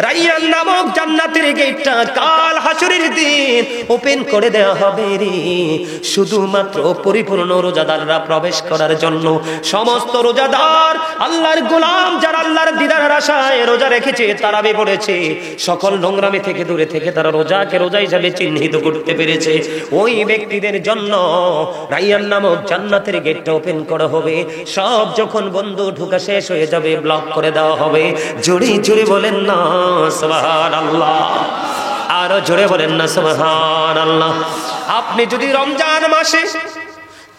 রাইয়ান নামক জান্নাতের গেটটা কাল হাসরের হাসরের দিন ওপেন করে দেওয়া হবে রে, শুধুমাত্র পরিপূর্ণ রোজাদাররা প্রবেশ করার জন্য। সমস্ত রোজাদার আল্লাহর গোলাম যারা আল্লাহর দিদারের আশায় রোজা রেখেছে, তারাবি পড়েছে, সকল নোংরামি থেকে দূরে থেকে তারা রোজাকে রোজা হিসাবে চিহ্নিত করতে পেরেছে, ওই ব্যক্তিদের জন্য রাইয়ান নামক জান্নাতের গেটটা ওপেন করা হবে। সব যখন বন্ধু ঢোকা শেষ হয়ে যাবে, ব্লক করে দেওয়া হবে। জোরে জোরে বলেন না সুবহানাল্লাহ, আরো জোরে বলেন না সুবহানাল্লাহ। আপনি যদি রমজান মাসে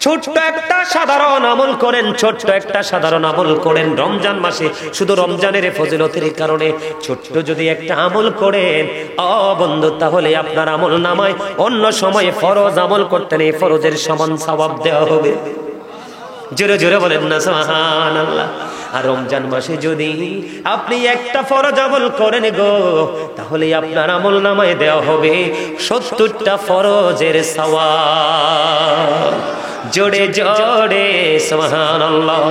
ছোট্ট একটা সাধারণ আমল করেন, ছোট্ট একটা সাধারণ আমল করেন রমজান মাসে, শুধু রমজানের ফজিলতের কারণে ছোট্ট যদি একটা আমল করেন বন্ধু, তাহলে আপনার আমল নামায় অন্য সময়ে ফরজ আমল করতেন এই ফরজের সমান সওয়াব দেওয়া হবে। জোরে জোরে বলেন না সুবহানাল্লাহ। আর রমজান মাসে যদি আপনি একটা ফরজ আমল করেন গো, তাহলে আপনার আমল নামায় দেওয়া হবে 70টা ফরজের সওয়াব। জোরে জোরে সুবহানাল্লাহ।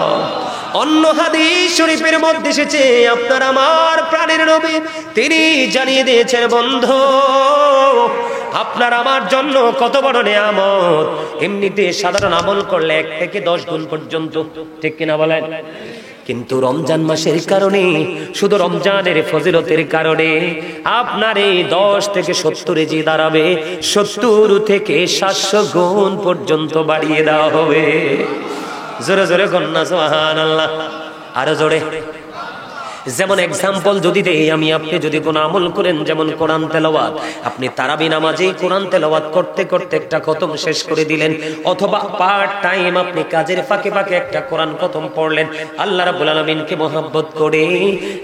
অন্য হাদিস শরীফের মধ্যে এসেছে, আপনার আমার প্রাণের নবী তিনি জানিয়ে দিয়েছেন, বন্ধু আপনার আমার জন্য কত বড় নিয়ামত। এমনিতে সাধারণ আমল করলে 1 থেকে 10 গুণ পর্যন্ত, ঠিক কিনা বলেন? কিন্তু রমজান মাসের কারণে, শুধু রমজানের ফজিলতের কারণে আপনার এই 10 থেকে 70 যে দাঁড়াবে 70 থেকে 700 গুণ পর্যন্ত বাড়িয়ে দেওয়া হবে। জোরে জোরে কন্যা সুবহানাল্লাহ, আরো জোরে। যেমন এক্সাম্পল যদি দেই আমি, আপনি যদি কোনো আমল করেন, যেমন কোরআন তেলাওয়াত, আপনি তারাবি নামাজে কোরআন তেলাওয়াত করতে করতে একটা খতম শেষ করে দিলেন, অথবা পার্ট টাইম আপনি কাজের ফাঁকে ফাঁকে একটা কোরআন খতম পড়লেন, আল্লাহ রাব্বুল আলামিনকে মহব্বত করে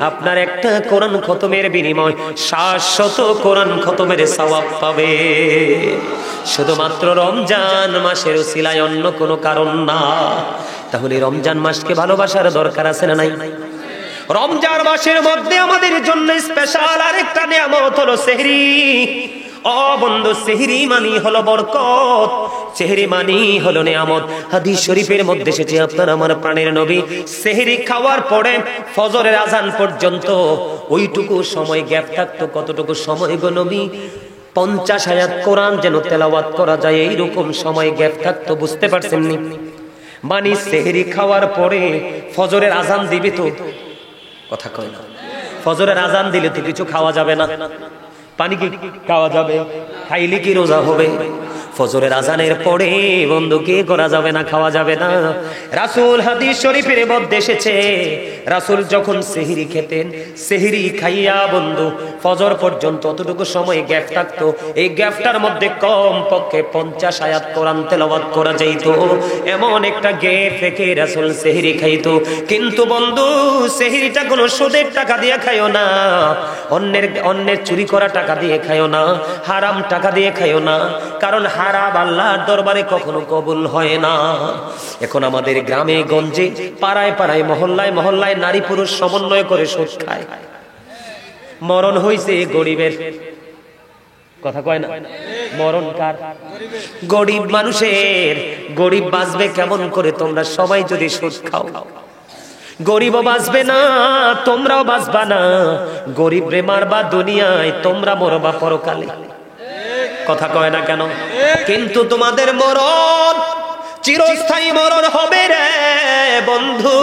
আপনার একটা কোরআন খতমের বিনিময় 700 কোরআন খতমের সওয়াব পাবে, শুধুমাত্র রমজান মাসের উসিলায়, অন্য কোনো কারণ না। তাহলে রমজান মাসকে ভালোবাসার দরকার আছে না নাই? রমজান মাসের মধ্যে আমাদের জন্য স্পেশাল আরেকটা নিয়ামত হলো সেহরি। বন্ধু, সেহরি মানি হলো বরকত, সেহরি মানি হলো নিয়ামত। হাদিস শরীফের মধ্যে এসেছে, আপনার আমার প্রাণের নবী সেহরি খাওয়ার পরে ফজরের আজান পর্যন্ত ওইটুকু সময় গ্যাপ থাকতো। কতটুকু সময় গো নবী? 50 আয়াত কোরআন যেন তেলাওয়াত করা যায়, এইরকম সময় গ্যাপ থাকতো। বুঝতে পারছেন নি? মানে সেহরি খাওয়ার পরে ফজরের আজান দিবি, তো কথা কয় না, ফজরের আজান দিলে তো কিছু খাওয়া যাবে না, পানি কি খাওয়া যাবে? খাইলে কি রোজা হবে? ফজরের আজানের পরে বন্ধু কি করা যাবে না? খাওয়া যাবে না। রাসূল হাদিস শরীফের মধ্যে এসেছে, রাসূল যখন সেহরি খেতেন, সেহরি খাইয়া বন্ধু ফজর পর্যন্ত অতটুকু সময় গ্যাপ থাকতো। এই গ্যাপটার মধ্যে কম পক্ষে 50 আয়াত কোরআন তেলাওয়াত করা যাইত। এমন একটা গ্যাপ রেখে রাসূল সেহরি খাইতো। কিন্তু বন্ধু, সেহরিটা কোনো সুদের টাকা দিয়ে খাইও না, অন্যের চুরি করা টাকা দিয়ে খাইও না, হারাম টাকা দিয়ে খাইও না, কারণ হারাম আল্লাহর দরবারে কখনো কবুল হয় না। এখন আমাদের গ্রামে গঞ্জে, পাড়ায় পাড়ায়, মহল্লায় মহল্লায় নারী পুরুষ সমন্বয় করে সুদ খায়। মরণ হইছে গরিবের, কথা কয় না? মরণ কার? গরিব মানুষের। গরিব বাঁচবে কেমন করে? তোমরা সবাই যদি সুদ খাও, গরিবও বাঁচবে না, তোমরাও বাঁচবা না। গরিব রে মারবা দুনিয়ায়, তোমরা মরবা পরকালে। কথা কয় না কেন? কিন্তু তোমাদের মরণ চিরস্থায়ী মরণ হবে রে বন্ধু।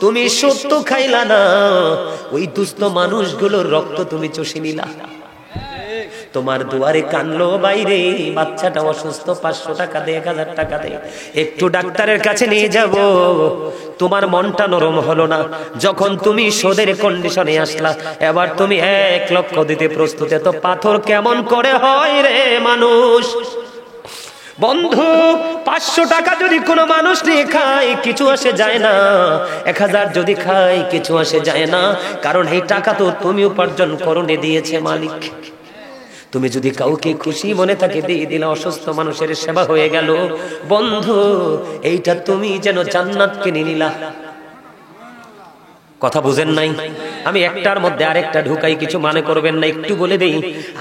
তুমি সত্য খাইলা না, ওই দুস্থ মানুষগুলোর রক্ত তুমি চষে নিলা। তোমার দুয়ারে কানলো বাইরে, বাচ্চাটা অসুস্থ, 500 টাকা দে, 1000 টাকা দে, একটু ডাক্তারের কাছে নিয়ে যাব। তোমার মনটা নরম হলো না যখন তুমি সুদের কন্ডিশনে আসলা। এবার তুমি 1 লক্ষ দিতে প্রস্তুত। এত পাথর কেমন করে হয় রে মানুষ? বন্ধু, 500 টাকা যদি কোনো মানুষ নিয়ে খায় কিছু আসে যায় না, 1000 যদি খায় কিছু আসে যায় না, কারণ এই টাকা তো তুমি উপার্জন করনে দিয়েছে মালিক। তুমি যদি কাউকে খুশি মনে থাকে দিয়ে দিলে, অসুস্থ মানুষের সেবা হয়ে গেল। বন্ধু, এইটা তুমি যেন জান্নাত কিনে নিলা। কথা বুঝেন নাই? আমি একটার মধ্যে আরেকটা ঢুকাই, কিছু মনে করবেন না, একটু বলে দেই।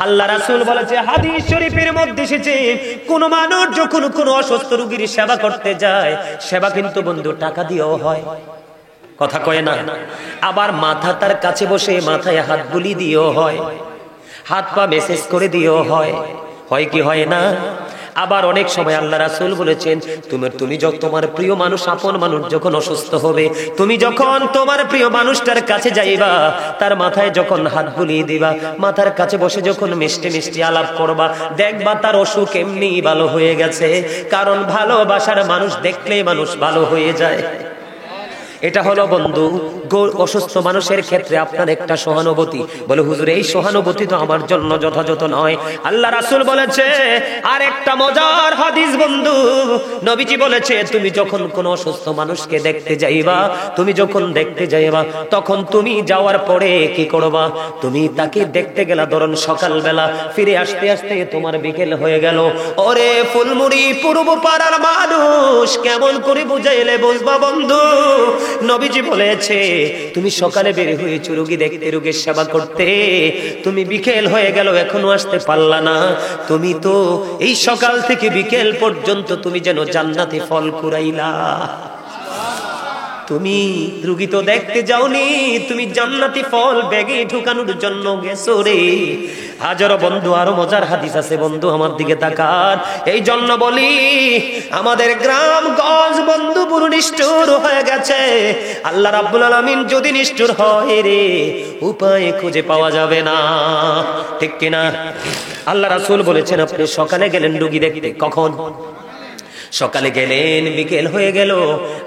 আল্লাহ রাসূল বলেছে, হাদিস শরীফের মধ্যে এসেছে, কোন মানুষ যখন কোন অসুস্থ রোগীর সেবা করতে যায়, সেবা কিন্তু বন্ধু টাকা দিয়েও হয়। কথা কয় না? আবার মাথা তার কাছে বসে মাথায় হাত বুলি দিয়েও হয়। হাত পা মেসেজ করে দিও, হয় কি হয় না? আবার অনেক সময় আল্লাহ রাসূল বলেছেন, তুমি যখন তোমার প্রিয় মানুষ, আপন মানুষ যখন অসুস্থ হবে, তুমি যখন তোমার প্রিয় মানুষটার কাছে যাইবা, তার মাথায় যখন হাত বুলিয়ে দিবা, মাথার কাছে বসে যখন মিষ্টি মিষ্টি আলাপ করবা, দেখবা তার অসুখ এমনি ভালো হয়ে গেছে। কারণ ভালোবাসার মানুষ দেখলেই মানুষ ভালো হয়ে যায়। এটা হলো বন্ধু অসুস্থ মানুষের ক্ষেত্রে আপনার একটা সহানুভূতি। বলে হুজুর এই সহানুভূতি তো আমার জন্য যথাযথ নয়। আল্লাহ রাসূল বলেছে আর একটা মজার হাদিস বন্ধু, নবীজি বলেছে তুমি যখন কোনো অসুস্থ মানুষকে দেখতে যাইবা, তখন তুমি যাওয়ার পরে কি করবা? তুমি তাকে দেখতে গেলা ধরুন সকালবেলা, ফিরে আসতে আসতে তোমার বিকেল হয়ে গেল। ওরে ফুলমুড়ি পূর্ব পাড়ার মানুষ, কেমন করে বুঝাইলে বুঝবা বন্ধু? নবীজি বলেছে তুমি সকালে বের হয়েছো রোগী দেখতে, রোগীর সেবা করতে, তুমি বিকেল হয়ে গেল এখনো আসতে পারলা না। তুমি তো এই সকাল থেকে বিকেল পর্যন্ত তুমি যেন জান্নাতি ফল কুড়াইলা। তুমি রোগী তো দেখতে যাওনি, তুমি জান্নাতি ফল ব্যাগে ঢুকানোর জন্য গেছো রে। হাজারো বন্ধু আরো মজার হাদিস আছে বন্ধু, আমার দিকে তাকান। এই জন্য বলি আমাদের গ্রাম গঞ্জ বন্ধু পুরো নিষ্ঠুর হয়ে গেছে। আল্লাহ রাব্বুল আলামিন যদি নিষ্ঠুর হয় রে, উপায় খুঁজে পাওয়া যাবে না, ঠিক কিনা? আল্লাহ রাসূল বলেছেন আপনি সকালে গেলেন রোগী দেখতে, কখন? সকালে গেলেন, বিকেল হয়ে গেল,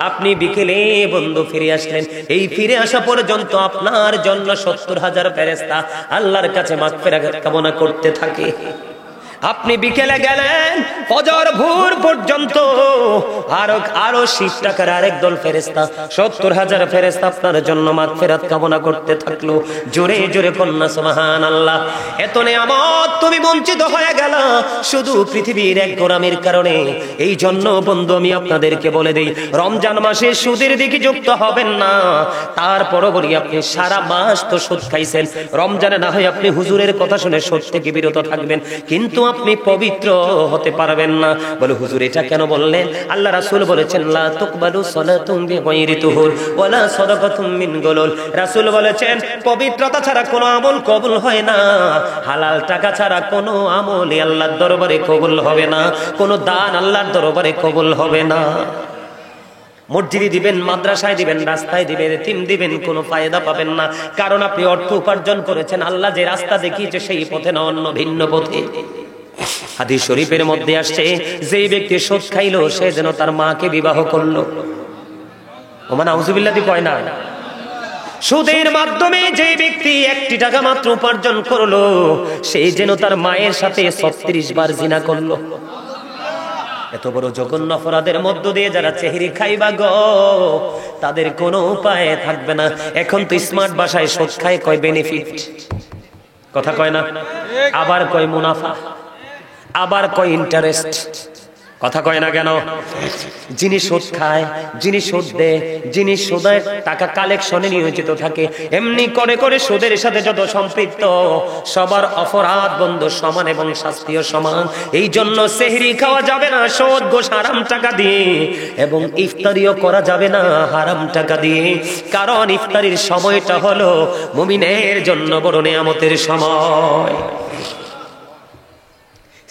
আপনি বিকেলে বন্ধু ফিরে আসলেন। এই ফিরে আসা পর্যন্ত আপনার জন্য ৭০,০০০ ফেরেশতা আল্লাহর কাছে মাগফিরাত কামনা করতে থাকে। আপনি বিকেলে গেলেন, ফজর ভোর পর্যন্ত আরো ৬০ টাকার আরেক দল ফেরেশতা, ৭০,০০০ ফেরেশতা আপনার জন্য মাগফিরাত কামনা করতে থাকলো। জোরে জোরে কন্যা সুবহানাল্লাহ। এত নিয়ামত তুমি বঞ্চিত হয়ে গেল শুধু পৃথিবীর এক গোরামের কারণে। এই জন্য বন্ধু আমি আপনাদেরকে বলে দেই, রমজান মাসে সুদের দিকে যুক্ত হবেন না। তারপরও বলি আপনি সারা মাস তো সুদ খাইছেন, রমজানে না হয় আপনি হুজুরের কথা শুনে সুদ থেকে বিরত থাকবেন, কিন্তু আপনি পবিত্র হতে পারবেন না। বলে হুজুর এটা কেন বললেন? আল্লাহ রাসূল বলেছেন লা তুকবালু সালাতুম বিগাইরি তুহুর ওয়ালা সাদাকাতুম মিন গুলুল। রাসূল বলেছেন পবিত্রতা ছাড়া কোনো আমল কবুল হয় না, হালাল টাকা ছাড়া কোনো আমল আল্লাহর দরবারে কবুল হবে না, কোনো দান আল্লাহর দরবারে কবুল হবে না। মসজিদে দিবেন, মাদ্রাসায় দিবেন, রাস্তায় দিবেন, এতিম দিবেন, কোনো ফায়দা পাবেন না। কারণ আপনি অর্থ উপার্জন করেছেন আল্লাহ যে রাস্তা দেখিয়েছে সেই পথে না, অন্য ভিন্ন পথে। হাদিস শরীফের মধ্যে আসছে যে ব্যক্তি সুদ খাইলো সে যেন তার মাকে বিবাহ করলো। ওমান আউযুবিল্লাহ দি কয় না। সুদের মাধ্যমে যে ব্যক্তি ১টি টাকা মাত্র উপার্জন করলো সে যেন তার মায়ের সাথে ৩৬ বার জিনা করলো। এত বড় জঘন্য অপরাধের মধ্য দিয়ে যারা চেহারি খাইবা গো, তাদের কোনো উপায় থাকবে না। এখন তো স্মার্ট ভাষায় সুদ খায় কয় বেনিফিট, কথা কয় না, আবার কয় মুনাফা, আবার কয় ইন্টারেস্ট, কথা কয় না কেন? যিনি সুদ খায়, যিনি সুদ দেয়, যিনি সুদের টাকা কালেকশনে নিয়োজিত থাকে, এমনি করে করে সুদের সাথে যত সম্পৃক্ত সবার অপরাধ বন্ধ সমান এবং শাস্তিও সমান। এই জন্য সেহরি খাওয়া যাবে না সুদ ঘোষ হারাম টাকা দিয়ে, এবং ইফতারিও করা যাবে না হারাম টাকা দিয়ে। কারণ ইফতারির সময়টা হলো মুমিনের জন্য বড় নিয়ামতের সময়।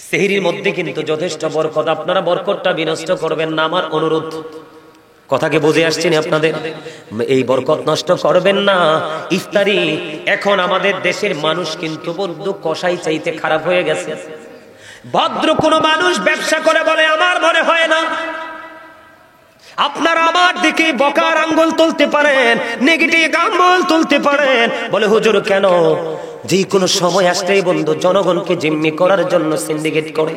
সেহরির মধ্যে কিন্তু যথেষ্ট বরকত, আপনারা বরকতটা বিনষ্ট করবেন না, আমার অনুরোধ। কথাকে বুঝে আসছেন আপনাদের? এই বরকত নষ্ট করবেন না। ইফতারি এখন আমাদের দেশের মানুষ কিন্তু বন্ধু কসাই চাইতে খারাপ হয়ে গেছে। ভদ্র কোন মানুষ ব্যবসা করে বলে আমার মনে হয় না। আপনারা আমার দিকে বকার আঙ্গুল তুলতে পারেন, নেগেটিভ আঙ্গুল তুলতে পারেন, বলে হুজুর কেন? যে কোনো সময় আসলেই বন্ধু জনগণকে জিম্মি করার জন্য সিন্ডিকেট করে,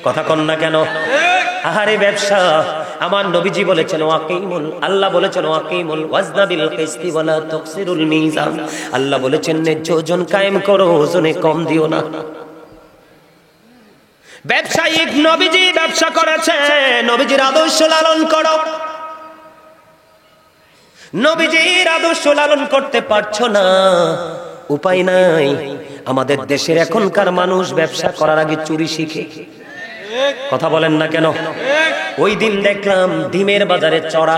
কথা কন না কেন? আহারে ব্যবসা। আমার নবীজি বলেছেন ওয়াকিমুল, আল্লাহ বলেছেন ওয়াকিমুল ওয়াজনা বিল কিসতি ওয়ালা তুকসিরুল মিজান। আল্লাহ বলেছেন ন্যায্য ওজন কায়েম করো, ওজনে কম দিও না। ব্যবসায়িক নবীজি ব্যবসা করেছে, নবীজির আদর্শ লালন করো। নবীজির আদর্শ লালন করতে পারছো না, উপায় নাই। আমাদের দেশের এখনকার মানুষ ব্যবসা করার আগে চুরি শিখে, কথা বলেন না কেন? ওই দিন দেখলাম ডিমের বাজারে চড়া।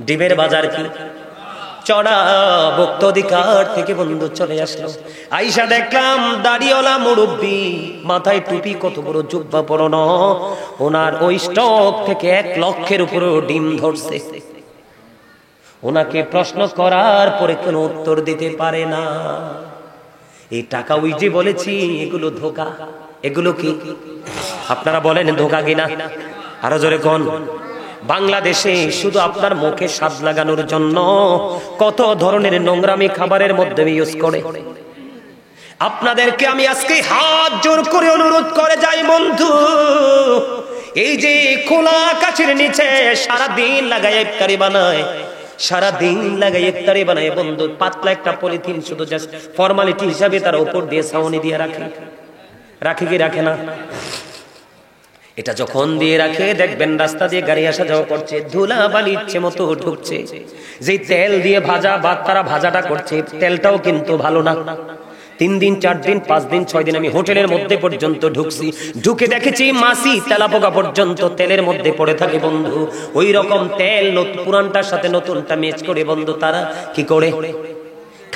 ডিমের বাজার কি? চড়া ভক্ত অধিকার থেকে বন্ধু চলে আসলো। আইসা দেখলাম দাড়িওয়ালা মুরব্বী, মাথায় টুপি, কত বড় জুব্বা পরানো, ওনার ওই স্টক থেকে 1 লক্ষের উপরে ডিম ধরছে। ওনাকে প্রশ্ন করার পরে কোনো উত্তর দিতে পারে না। এই টাকা ওই যে বলেছি, এগুলো ধোঁকা। এগুলো কি আপনারা বলেন ধোঁকা কিনা? আরো জোরে কোন। বাংলাদেশে শুধু আপনার মুখে স্বাদ লাগানোর জন্য কত ধরনের নোংরামি খাবারের মধ্যে ইউজ করে। আপনাদেরকে আমি আজকে হাত জোর করে অনুরোধ করে যাই বন্ধু, এই যে খোলা আকাশের নিচে সারাদিন লাগায় ইফতারি বানায়, সারাদিন লাগাই ইফতারি বানায় বন্ধু, পাতলা একটা পলিথিন শুধু জাস্ট ফর্মালিটি হিসাবে তার উপর দিয়ে ছাউনি দিয়ে রাখে। রাখে কি রাখে না? এটা যখন দিয়ে রাখে দেখবেন রাস্তা দিয়ে গাড়ি আসা যাওয়া করছে, ধুলা বালি ইচ্ছে মতো ঢুকছে। যেই তেল দিয়ে ভাজা বা তারা ভাজাটা করছে, তেলটাও কিন্তু ভালো না। 3 দিন 4 দিন 5 দিন 6 দিন আমি হোটেলের মধ্যে পর্যন্ত ঢুকছি, ঢুকে দেখেছি মাছি তেলাপোকা পর্যন্ত তেলের মধ্যে পড়ে থাকে বন্ধু। ওই রকম তেল পুরানটার সাথে নতুনটা মিক্স করে বন্ধু তারা কি করে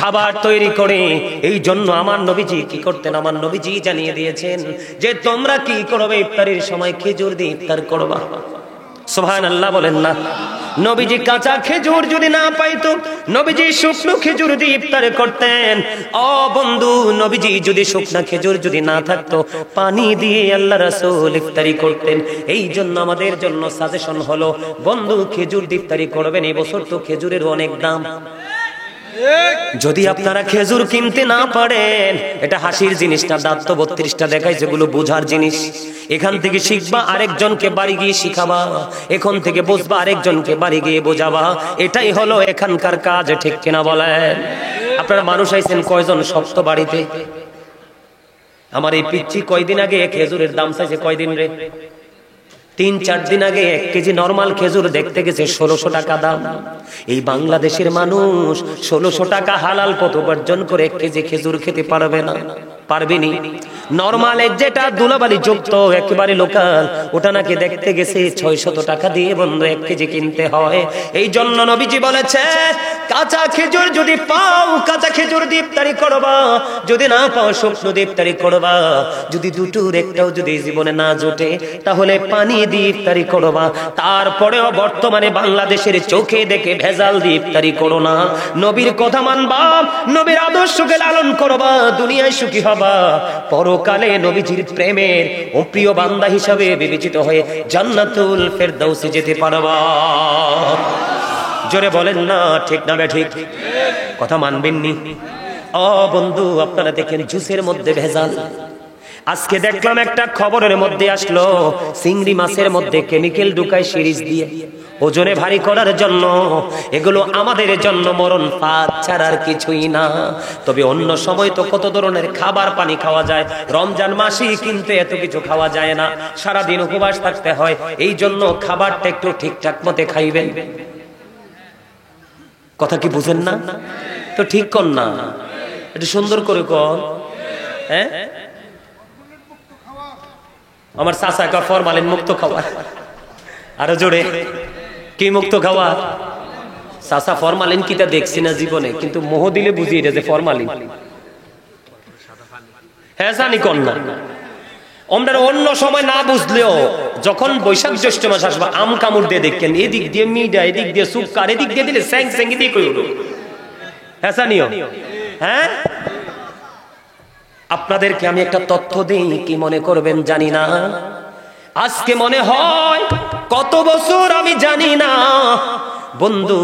খাবার তৈরি করে। এই জন্য আমার নবীজি কি করতেন? আমার নবীজি জানিয়ে দিয়েছেন যে তোমরা কি করবে, ইফতারের সময় খেজুর দিয়ে ইফতার করবা। সুবহানাল্লাহ বলেন না। নবীজি কাঁচা খেজুর যদি না পাইতো, নবীজি শুকনো খেজুর দিয়ে ইফতার করতেন। ও বন্ধু, নবীজি যদি শুকনো খেজুর যদি না থাকতো, পানি দিয়ে আল্লাহ রাসূল ইফতারি করতেন। এই জন্য আমাদের জন্য সাজেশন হলো বন্ধু, খেজুর দিয়ে ইফতারি করবেন। এই বছর তো খেজুরের অনেক দাম। যদি আপনারা খেজুর কিনতে না পারেন, এটা হাসির জিনিসটা, দাঁত তো 32টা দেখায়, যেগুলো বোঝার জিনিস। এখান থেকে শিখবা, আরেকজনকে বাড়ি গিয়ে শিখাবা। এখন থেকে বুঝবা, আরেকজনকে বাড়ি গিয়ে বোঝাবা। এটাই হলো এখানকার কাজ, ঠিক কিনা বলেন? আপনারা মানুষ আইছেন কয়জন সপ্ত বাড়িতে? আমার এই পিচ্ছি কয়দিন আগে খেজুরের দাম চাইছে কয়দিন রে? 3-4 দিন আগে 1 কেজি নরমাল খেজুর দেখতে গেছে 1600 টাকা দাম। এই বাংলাদেশের মানুষ 1600 টাকা হালাল পথ উপার্জন করে 1 কেজি খেজুর খেতে পারবে না, পারবেনি। নরমাল যেটা দুলাবালি যুক্ত একেবারে লোকাল, ওটা নাকি দেখতে গেছে 600 টাকা দিয়ে বন্ধু 1 কেজি কিনতে হয়। এই জন্য নবীজি বলেছে, কাঁচা খেজুর যদি পাও কাঁচা খেজুর দিয়ে ইফতারি করবা, যদি না পাও শুকনো দিয়ে ইফতারি করবা। যদি দুটোর একটাও যদি জীবনে না জোটে, তাহলে পানি দিয়ে ইফতারি করবা। তারপরেও বর্তমানে বাংলাদেশের চোখে দেখে ভেজাল দিয়ে ইফতারি করো না। নবীর কথা মানবা, নবীর আদর্শকে লালন করবা, দুনিয়ায় সুখী হবা, পরকালে নবীজির প্রেমের ও প্রিয় বান্দা হিসাবে বিবেচিত হয়ে জান্নাতুল ফেরদাউসে যেতে পারবা। জোরে বলেন না ঠিক না ঠিক? কথা মানবেন নি? ও বন্ধু, আপনারা দেখেন জুসের মধ্যে ভেজাল। আজকে দেখলাম একটা খবরের মধ্যে আসলো, চিংড়ি মাছের মধ্যে কেমিক্যাল ঢুকায় সিরিজ দিয়ে ওজনে ভারী করার জন্য। এগুলো আমাদের জন্য মরণ ফাঁদ ছাড়া আর কিছুই না। তবে অন্য সময় তো কত ধরনের খাবার পানি খাওয়া যায়, রমজান মাসে কিন্তু এত কিছু খাওয়া যায় না, সারাদিন উপবাস থাকতে হয়। এই জন্য খাবারটা একটু ঠিকঠাক মতে খাইবেন। কথা কি বুঝেন না? তো ঠিক কর না, একটু সুন্দর করে কর। হ্যাঁ, আমার চাচা কা ফরমালিন মুক্ত খাওয়া। আরো জোরে, কি মুক্ত খাওয়া? চাচা ফরমালিন কিটা দেখছি না জীবনে, কিন্তু মোহ দিলে বুঝিয়ে এটা যে ফরমালিন। হ্যাঁ জানি কর না। আমরা অন্য সময় না বুঝলেও যখন বৈশাখ জ্যৈষ্ঠ মাস আসবে, আম কামড় দিয়ে দেখেন, এদিক দিয়ে মিডা, এদিক দিয়ে সুপকার, এদিক দিয়ে দিলে স্যাং স্যাং দিয়ে কই উঠো। হ্যাঁ জানিও। হ্যাঁ, আপনাদেরকে আমি একটা তথ্য দিই, কি মনে করবেন জানি না। আজকে মনে হয় কত বছর আমি জানি না বন্ধু,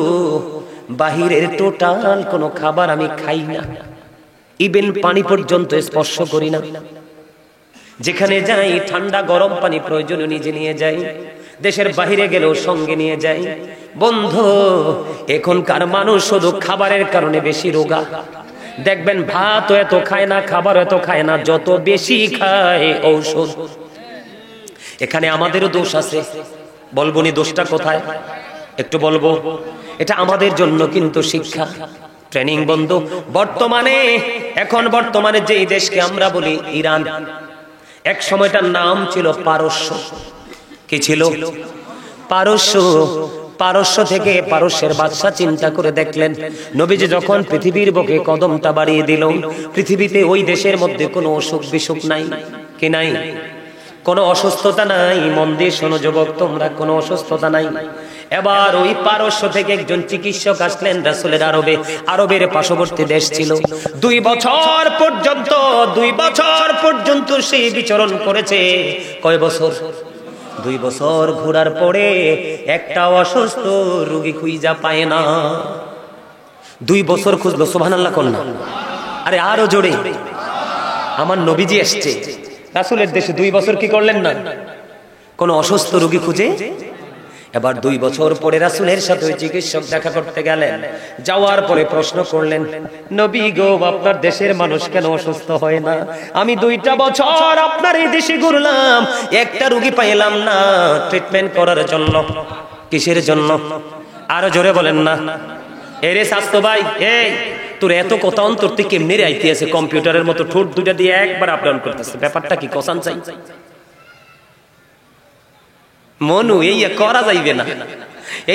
বাহিরের টোটাল কোনো খাবার আমি খাই না, ইভেন পানি পর্যন্ত স্পর্শ করি না। যেখানে যাই ঠান্ডা গরম পানি প্রয়োজনীয় নিজে নিয়ে যাই, দেশের বাহিরে গেলেও সঙ্গে নিয়ে যাই। বন্ধু, এখনকার মানুষ শুধু খাবারের কারণে বেশি রোগা। দেখবেন ভাত এত খায় না, খাবার এত খায় না, যত বেশি খায় ঔষধ। এখানে আমাদেরও দোষ আছে, বলবো নি দোষটা কোথায়? একটু বলবো। এটা আমাদের জন্য কিন্তু শিক্ষা, ট্রেনিং বন্ধু। বর্তমানে যেই দেশকে আমরা বলি ইরান, এক সময়টার নাম ছিল পারস্য। কি ছিল? পারস্য। পারস্য থেকে পারস্যের বাদশা চিন্তা করে দেখলেন, নবীজি যখন পৃথিবীর বুকে কদমটা বাড়িয়ে দিল, পৃথিবীতে ওই দেশের মধ্যে কোনো অসুখ বিসুখ নাই, কি নাই? কোনো অসুস্থতা নাই। মন দিয়ে শোনো যুবক তোমরা, কোনো অসুস্থতা নাই। এবার ওই পারস্য থেকে একজন চিকিৎসক আসলেন রাসূলের আরবে। আরবের পার্শ্ববর্তী দেশ ছিল। 2 বছর পর্যন্ত সে বিচরণ করেছে। কয় বছর? 2 বছর ঘোরার পরে একটা অসুস্থ রোগী খুঁজা পায় না। 2 বছর খুঁজলো, সুবহানাল্লাহ কোন না? আরে আরো জোরে। আমার নবীজি আসছে রাসূলের দেশে, 2 বছর কি করলেন না? কোন অসুস্থ রোগী খুঁজে। এবার 2 বছর পরে রাসূলের সাথে ওই চিকিৎসক দেখা করতে গেলেন। যাওয়ার পরে প্রশ্ন করলেন, নবী গো, আপনার দেশের মানুষ কেন অসুস্থ হয় না? আমি 2টা বছর আপনার এই দেশে ঘুরলাম, একটা রোগী পাইলাম না ট্রিটমেন্ট করার জন্য। কিসের জন্য? আরো জোরে বলেন না। এরে স্বাস্থ্য ভাই, এই তোর এত কথা অন্তর থেকে কেমনে আইতে আছে? কম্পিউটারের মতো ঠোঁট 2টা দিয়ে একবার আপ ডাউন করতেছে, ব্যাপারটা কি? কসান চাই মনু, এই করা যাইবে না।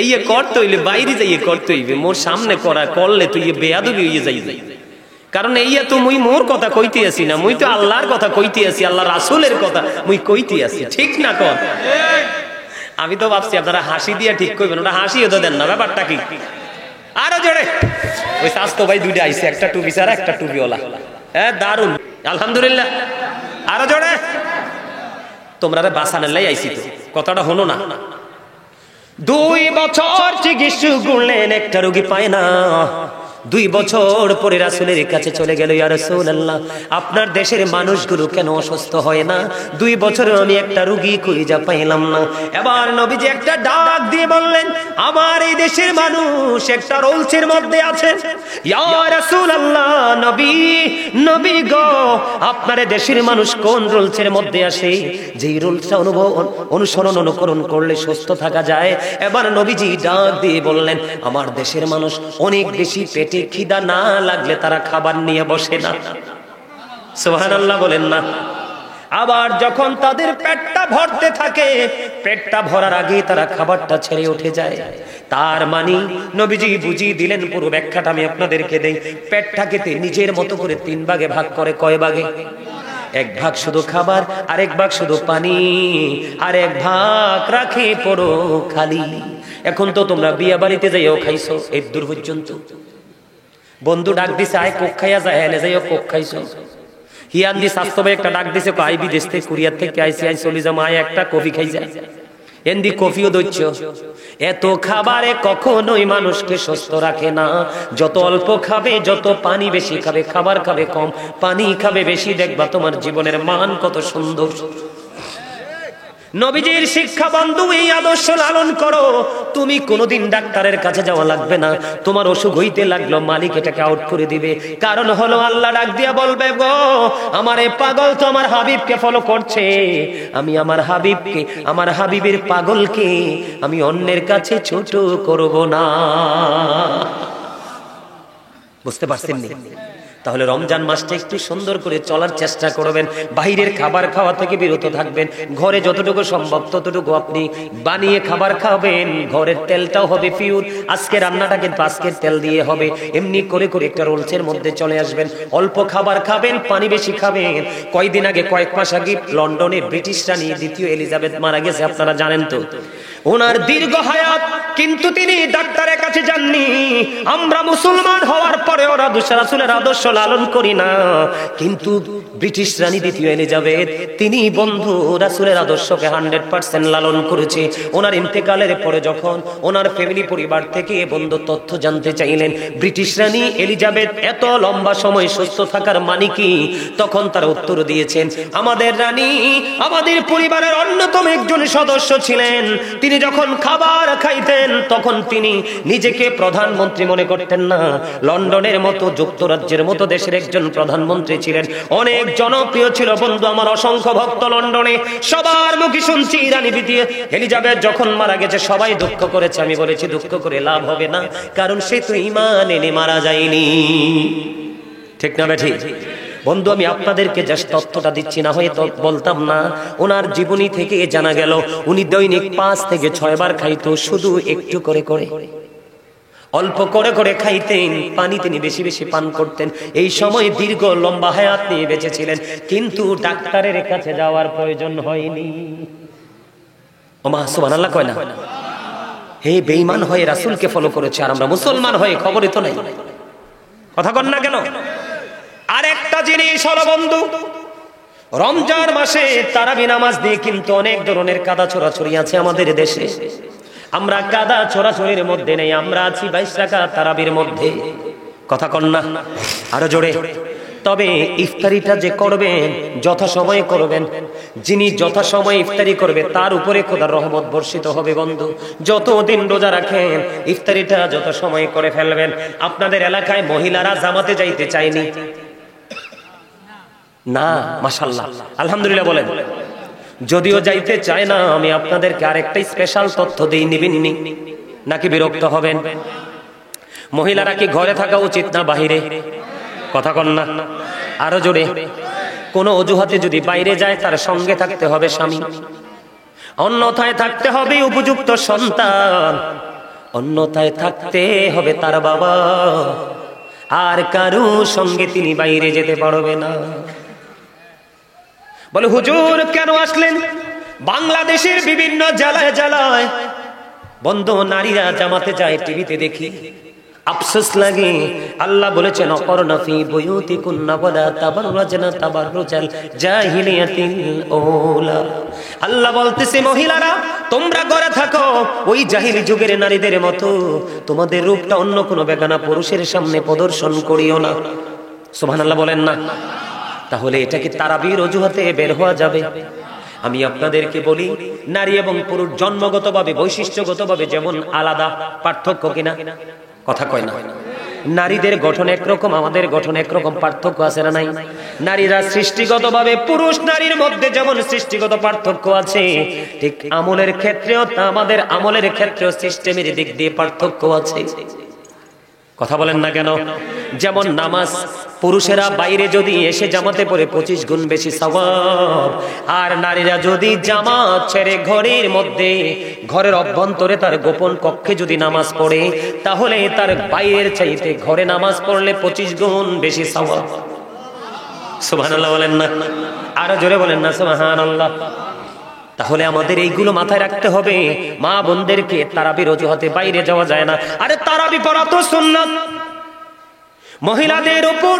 এই করতে হইলে বাইরে যাইয়ে করতে হইবে। মোর সামনে করা করলে তুই বেয়াদবি হইয়ে যাইবে। কারণ এইয়া তো মুই মোর কথা কইতে আসি না, মুই তো আল্লাহর কথা কইতে আসি, আল্লাহ রাসূলের কথা মুই কইতে আসি। ঠিক না কর? আমি তো ভাবছি আপনারা হাসি দিয়া ঠিক কইবেন, ওটা হাসিও তো দেন না। ব্যাপারটা কি? আরো জোরে। ওই স্বাস্থ্য ভাই 2টা আইছে, একটা টুপি ছাড়া, একটা টুপিওয়ালা। হ্যাঁ, দারুন, আলহামদুলিল্লাহ। আরো জোরে। তোমরা বাঁচানোর লাই আইছি তো, কথাটা হলো না। 2 বছর চিকিৎসা করলেন, একটা রোগী পায় না। 2 বছর পরে রাসূলের কাছে চলে গেল, ইয়া রাসূলুল্লাহ, আপনার দেশের মানুষগুলো কেন অসুস্থ হয় না? 2 বছরে আমি একটা রোগী খুঁজে পাইলাম না। এবার নবীজি একটা ডাক দিয়ে বললেন, আমার এই দেশের মানুষ একটা রোলসের মধ্যে আছে। ইয়া রাসূলুল্লাহ, নবী গো, আপনার দেশের মানুষ কোন রোলসের মধ্যে আসে? যেই রোলসটা অনুকরণ করলে সুস্থ থাকা যায়। এবার নবীজি ডাক দিয়ে বললেন, আমার দেশের মানুষ অনেক বেশি পেটে খিদা না লাগলে তারা খাবার নিয়ে বসে না। সুবহানাল্লাহ বলেন না। আবার যখন তাদের পেটটা ভরতে থাকে, পেটটা ভরার আগে তারা খাবারটা ছেড়ে উঠে যায়। তার মানে নবীজি বুঝিয়ে দিলেন, পুরো ব্যাখ্যাটা আমি আপনাদেরকে দেই। পেটটাকে নিজের মতো করে 3 ভাগে ভাগ করে। কয় ভাগে? 1 ভাগ শুধু খাবার, আরেক ভাগ শুধু পানি, আরেক ভাগ রাখে পুরো খালি। এখন তো তোমরা বিয়া বাড়িতে যাইও খাইছো এই দূর পর্যন্ত, বন্ধু ডাক দিছে আয় কোক খাইয়া যায়, এনে যাইও কোক খাইছো। হিয়ান দি স্বাস্থ্য ভাই একটা ডাক দিছে, আই বিদেশ থেকে কুরিয়ার থেকে আইসি, আই চলে যাম, আয় একটা কফি খাই যায়। এন্দি কফিও দইছ। এত খাবারে কখনোই মানুষকে সুস্থ রাখে না। যত অল্প খাবে, যত পানি বেশি খাবে, খাবার খাবে কম, পানি খাবে বেশি, দেখবা তোমার জীবনের মান কত সুন্দর। নবীজির শিক্ষা বন্ধু, এই আদর্শ লালন করো। তুমি কোনোদিন ডাক্তারের কাছে যাওয়া লাগবে না। তোমার অসুখ হইতে লাগলো, মালিক এটাকে আউট করে দিবে। কারণ হলো আল্লাহ ডাক দিয়া বলবে, গো আমার এই পাগল তো আমার হাবিবকে ফলো করছে। আমি আমার হাবিবকে, আমার হাবিবের পাগলকে আমি অন্যের কাছে ছোট করব না। বুঝতে পারছেন নি? তাহলে রমজান মাসটা একটু সুন্দর করে চলার চেষ্টা করবেন। বাইরের খাবার খাওয়া থেকে বিরত থাকবেন। ঘরে যতটুকু সম্ভব ততটুকু আপনি বানিয়ে খাবার খাবেন। ঘরের তেলটাও হবে পিওর। আজকে রান্নাটা কিন্তু আজকের তেল দিয়ে হবে। এমনি করে করে একটা রোলসের মধ্যে চলে আসবেন। অল্প খাবার খাবেন, পানি বেশি খাবেন। কয়েক মাস আগে লন্ডনে ব্রিটিশ রানী 2য় এলিজাবেথ মারা গেছে, আপনারা জানেন তো। ওনার দীর্ঘ হায়াত, কিন্তু তিনি ডাক্তারের কাছে যাননি। আমরা মুসলমান হওয়ার পরে ওরা রাসূলের আদর্শ লালন করি না, কিন্তু ব্রিটিশ রানী 2য় এলিজাবেথ তিনি বন্ধু রাসূলের আদর্শকে 100% লালন করেছে। ওনার ইন্তেকালের পরে যখন ওনার ফ্যামিলি পরিবার থেকে বন্ধু তথ্য জানতে চাইলেন ব্রিটিশ রানী এলিজাবেথ এত লম্বা সময় সুস্থ থাকার মানে কি, তখন তারা উত্তর দিয়েছেন, আমাদের রানী আমাদের পরিবারের অন্যতম একজন সদস্য ছিলেন। তিনি যখন খাবার খাইতেন তখন তিনি নিজেকে প্রধানমন্ত্রী মনে করতেন না। লন্ডনের মতো, যুক্তরাজ্যের মতো দেশের একজন প্রধানমন্ত্রী ছিলেন, অনেক জনপ্রিয় ছিল। বন্ধু আমার অসংখ্য ভক্ত লন্ডনে, সবার মুখে শুনছি রানী এলিজাবেথ যখন মারা গেছে সবাই দুঃখ করেছে। আমি বলেছি দুঃখ করে লাভ হবে না, কারণ সে তো ঈমান এনে মারা যায়নি। ঠিক না বেঠি? বন্ধু আমি আপনাদেরকে জাস্ট তথ্যটা দিচ্ছি, না হয়তো বলতাম না। ওনার জীবনী থেকে জানা গেল উনি দৈনিক 5 থেকে 6 বার খাইতো, শুধু একটু করে করে, অল্প করে করে খাইতেন, পানি তিনি বেশি বেশি পান করতেন। এই সময় দীর্ঘ লম্বা হায়াত নিয়ে বেঁচেছিলেন, কিন্তু ডাক্তারের কাছে যাওয়ার প্রয়োজন হয়নি। ওমা সুবহানাল্লাহ কয় না? হে বেঈমান হয়ে রাসূলকে ফলো করেছে, আর আমরা মুসলমান হয়ে খবরই তো নাই। কথা কন না কেন? আরেকটা জিনিস হলো বন্ধু, রমজান মাসে তারাবি নামাজ দিয়ে কিন্তু অনেক ধরনের কাদা ছোড়াছড়ি আছে আমাদের দেশে। আমরা কাদা ছোড়াছড়ির মধ্যে নেই, আমরা আছি 22 রাকাত তারাবির মধ্যে। কথা কন না? আরো জোরে। তবে ইফতারিটা যে করবেন যথাসময়ে করবেন, যিনি যথাসময়ে ইফতারি করবে তার উপরে খোদার রহমত বর্ষিত হবে। বন্ধু যতদিন রোজা রাখেন ইফতারিটা যথাসময়ে করে ফেলবেন। আপনাদের এলাকায় মহিলারা জামাতে যাইতে চায়নি না? মাশাআল্লাহ, আলহামদুলিল্লাহ বলেন। যদিও যাইতে চায় না, আমি আপনাদেরকে আরেকটা স্পেশাল তথ্য দিই, নিবেন নাকি বিরক্ত হবেন? মহিলারা কি ঘরে থাকা উচিত না বাহিরে? কথা কন না? আরো জোরে। কোন অজুহাতে যদি বাইরে যায় তার সঙ্গে থাকতে হবে স্বামী, অন্যথায় থাকতে হবে উপযুক্ত সন্তান, অন্যথায় থাকতে হবে তার বাবা, আর কারো সঙ্গে তিনি বাইরে যেতে পারবে না। বলে হুজুর কেন আসলেন? বাংলাদেশের বিভিন্ন জেলায় জেলায় বন্ধু নারীরা জামাতে যায়, টিভিতে দেখি, আফসোস লাগে। আল্লাহ বলেছেন অকরনা ফি বুয়ুতিকুন্না ওয়ালা তাবাররাজনা তাবাররুজাল জাহিলিয়াতিল ওলা। আল্লাহ বলতেছে মহিলারা তোমরা ঘরে থাকো ওই জাহিলি যুগের নারীদের মতো, তোমাদের রূপটা অন্য কোনো বেগানা পুরুষের সামনে প্রদর্শন করিও না। সুবহানাল্লাহ বলেন না? তাহলে এটা কি তারাবির অজুহাতে বের হওয়া যাবে? আমি আপনাদেরকে বলি, নারী এবং পুরুষ জন্মগতভাবে বৈশিষ্ট্যগতভাবে যেমন আলাদা, পার্থক্য কিনা? কথা কয় না? নারীদের গঠন একরকম, আমাদের গঠন একরকম, পার্থক্য আছে না নাই? নারীরা সৃষ্টিগতভাবে পুরুষ নারীর মধ্যে যেমন সৃষ্টিগত পার্থক্য আছে, ঠিক আমলের ক্ষেত্রেও তা আমাদের আমলের ক্ষেত্রেও সিস্টেমের দিক দিয়ে পার্থক্য আছে। কথা বলেন না কেন? যেমন নামাজ পুরুষেরা বাইরে যদি এসে জামাতে পড়ে 25 গুণ বেশি সওয়াব, আর নারীরা যদি জামাত ছেড়ে ঘরের মধ্যে, ঘরের অভ্যন্তরে তার গোপন কক্ষে যদি নামাজ পড়ে, তাহলে তার বাইরের চাইতে ঘরে নামাজ পড়লে 25 গুণ বেশি সওয়াব। সুবহানাল্লাহ বলেন না? আরো জোরে বলেন না সুবহানাল্লাহ? তাহলে আমাদের এইগুলো মাথায় রাখতে হবে। মা বোনদেরকে তারাবির অজুহাতে বাইরে যাওয়া যায় না। আরে তারাবি পড়া তো সুন্নাত। মহিলাদের উপর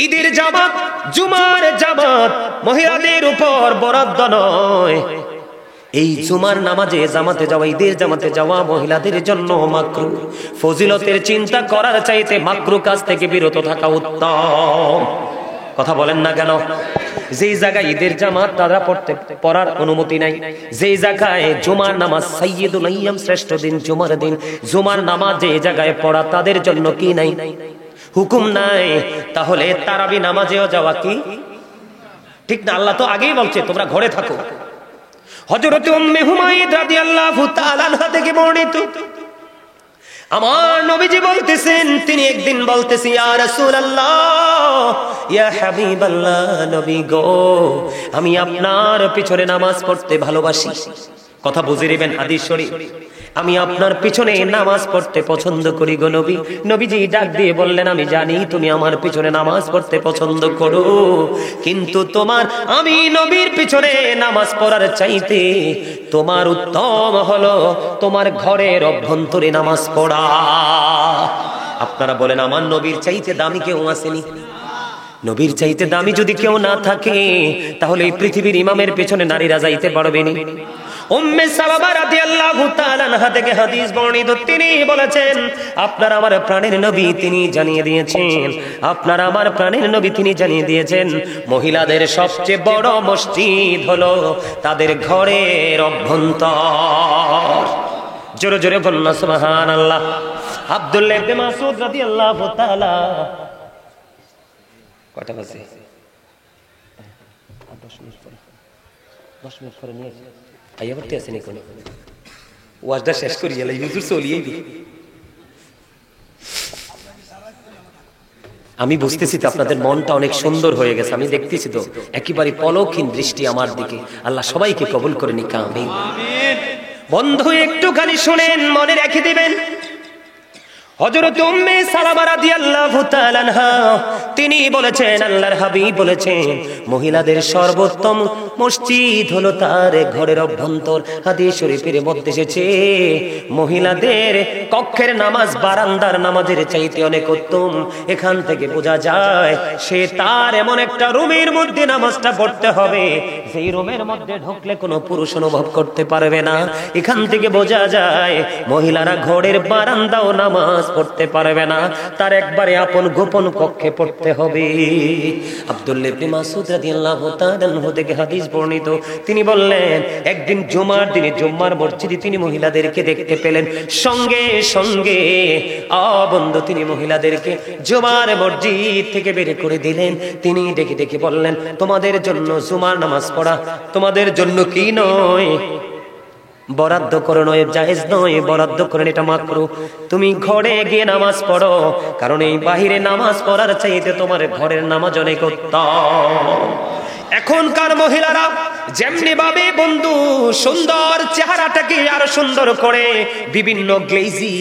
ঈদের জামাত, জুমার জামাত মহিলাদের উপর বরাদ্দ নয়। এই জুমার নামাজে জামাতে যাওয়া, ঈদের জামাতে যাওয়া মহিলাদের জন্য মাকরু। ফজিলতের চিন্তা করার চাইতে মাকরু কাজ থেকে বিরত থাকা উত্তম। কথা বলেন না কেন? যেই জায়গায় ঈদের জামাত তারা পড়ার অনুমতি নাই, যেই জায়গায় জুমার নামাজ সাইয়্যিদুল আইয়াম শ্রেষ্ঠ দিন জুমার দিন, জুমার নামাজ যে জায়গায় পড়া তাদের জন্য কি নাই? হুকুম নাই। তাহলে তারাবি নামাজেও যাওয়া কি ঠিক না? আল্লাহ তো আগেই বলছে তোমরা ঘরে থাকো। হযরত উম্মে হুমায়রা রাদিয়াল্লাহু তাআলা আনহা থেকে বর্ণিত, আমার নবীজি বলতেছেন, তিনি একদিন বলতেছি ইয়া রাসূলুল্লাহ, ইয়া হাবিবাল্লাহ, নবী গো আমি আপনার পিছনে নামাজ পড়তে ভালোবাসি। কথা বুঝে নেবেন হাদিস শরীফ। আমি আপনার পিছনে নামাজ পড়তে পছন্দ করি গো নবী। নবীজি ডাক দিয়ে বললেন আমি জানি তুমি আমার পিছনে নামাজ পড়তে পছন্দ করো, কিন্তু তোমার আমি নবীর পিছনে নামাজ পড়ার চাইতে তোমার উত্তম হলো তোমার ঘরের অভ্যন্তরে নামাজ পড়া। আপনারা বলেন আমার নবীর চাইতে দামি কেউ আসেনি? নবীর চাইতে দামি যদি কেউ না থাকে তাহলে এই পৃথিবীর ইমামের পেছনে নারীরা যাইতে পারবেনি। উম্মে সালামা রাদিয়াল্লাহু তাআলা আনহা থেকে হাদিস বর্ণিত, তিনি বলেছেন আপনার আমার প্রাণের নবী তিনি জানিয়ে দিয়েছেন, আপনার আমার প্রাণের নবী তিনি জানিয়ে দিয়েছেন মহিলাদের সবচেয়ে বড় মসজিদ হলো তাদের ঘরের অভ্যন্তর। জোরে জোরে বলুন সুবহানাল্লাহ। আব্দুল্লাহ ইবনে মাসউদ রাদিয়াল্লাহু তাআলা, কটা বাজে? 10 মিনিট পরে নিয়ে আইয়া পড়তে আসেনি কোন ওয়াজটা শেষ করি গেল হুজুর চলিয়েই দি। আমি বুঝতেছি তো আপনাদের মনটা অনেক সুন্দর হয়ে গেছে, আমি দেখতেছি তো একেবারে পলকহীন দৃষ্টি আমার দিকে। আল্লাহ সবাইকে কবুল করে নিক, আমিন। বন্ধু একটুখানি শুনেন, মনে রেখে দিবেন। হযরত উম্মে সালামা রাদিয়াল্লাহু তাআলা আনহা তিনি বলেছেন, আল্লাহর হাবিব বলেছেন, মহিলাদের সর্বোত্তম মসজিদ হলো তার ঘরের অভ্যন্তর। হাদিস শরীফের মধ্যে এসেছে, মহিলাদের কক্ষের নামাজ বারান্দার নামাজের চাইতে অনেক উত্তম। এখান থেকে বোঝা যায় সে তার এমন একটা রুমের মধ্যে নামাজটা পড়তে হবে যেই রুমের মধ্যে ঢুকলে কোনো পুরুষ অনুভব করতে পারবে না। এখান থেকে বোঝা যায় মহিলারা ঘরের বারান্দাও নামাজ পড়তে পারবে না, তার একবারে আপন গোপন কক্ষে পড়তে হবে। আব্দুল্লাহ ইবনে মাসউদ রাদিয়াল্লাহু তাআলা আনহু থেকে হাদিস বর্ণিত, তিনি বললেন, একদিন জুমার দিনে জুম্মার মসজিদে তিনি মহিলাদেরকে দেখতে পেলেন। সঙ্গে সঙ্গে বন্ধু তিনি মহিলাদেরকে জুমার মসজিদ থেকে বের করে দিলেন। তিনি ডেকে ডেকে বললেন, তোমাদের জন্য জুমার নামাজ পড়া তোমাদের জন্য কি নয়, বরাদ্দ করে নয়, জায়েজ নয়, বরাদ্দ করেন, এটা মাকরুহ। তুমি ঘরে গিয়ে নামাজ পড়ো, কারণ এই বাহিরে নামাজ পড়ার চাইতে তোমার ঘরের নামাজ অনেক উত্তম। এখনকার মহিলারা যেমনি ভাবে বন্ধু সুন্দর চেহারাটাকে আরো সুন্দর করে বিভিন্ন গ্লেজি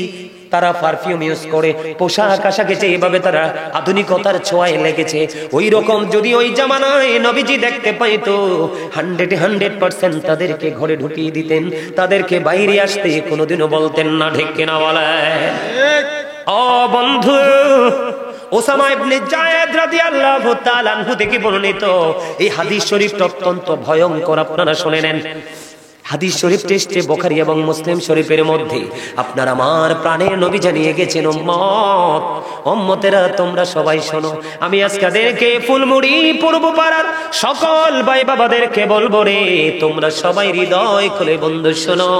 তারা পারফিউম ইউজ করে, পোশাক আশাকে যেভাবে তারা আধুনিকতার ছোঁয়ায় লেগেছে, ওই রকম যদি ওই জামানায় নবীজি দেখতে পাইতো 100% তাদেরকে ঘরে ঢুকিয়ে দিতেন, তাদেরকে বাইরে আসতে কোনোদিনও বলতেন না। ঠিক কিনা বলেন? ও বন্ধু, ওসামা ইবনে যায়েদ রাদিয়াল্লাহু তাআলা আনহু থেকে বর্ণিত এই হাদিস শরীফটা অত্যন্ত ভয়ঙ্কর, আপনারা শুনে নেন। হাদিস শরীফ টেস্টে বুখারী এবং মুসলিম শরীফের মধ্যে আপনার আমার প্রাণের নবী জানিয়ে গেছেন, উম্মতেরা তোমরা সবাই শোনো, আমি আজকাদেরকে ফুলমুড়ি পূর্ব পাড়ার সকল ভাই বাবাদেরকে বলবো রে, তোমরা সবাই হৃদয় খুলে বন্ধু শোনো।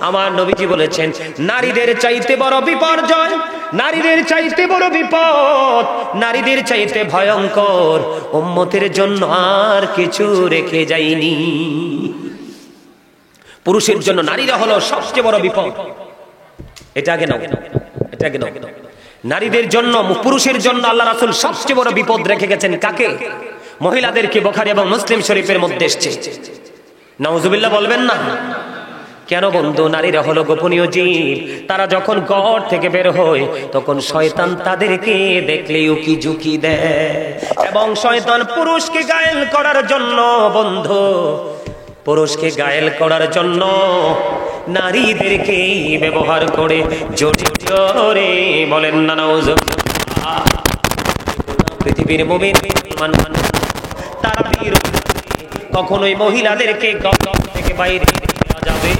আমার নবীজি বলেছেন, নারীদের চাইতে বড় বিপর্যয়, নারীদের চাইতে বড় বিপদ, নারীদের চাইতে ভয়ঙ্কর উম্মতের জন্য আর কিছু রেখে যায়নি। পুরুষের জন্য নারীরা হলো সবচেয়ে বড় বিপদ। এটা আগে নাও, এটা আগে নাও। নারীদের জন্য, পুরুষের জন্য আল্লাহ রাসূল সবচেয়ে বড় বিপদ রেখে গেছেন কাকে? মহিলাদেরকে। বুখারী এবং মুসলিম শরীফের মধ্যে এসেছে। নাউজুবিল্লাহ বলবেন না? কেন বন্ধু? নারীরা হলো গোপনীয় জীব, তারা যখন ঘর থেকে বের হয় তখন শয়তান তাদেরকে দেখলে উকি ঝুঁকি দেয়, এবং শয়তান পুরুষকে ঘায়েল করার জন্য বন্ধু, পুরুষকে ঘায়েল করার জন্য নারীদেরকে ব্যবহার করে। জোরে বলেন না নাউজুবিল্লাহ। পৃথিবীর মুমিন তারা কখনোই মহিলাদেরকে ঘর থেকে বাইরে নেওয়া যাবে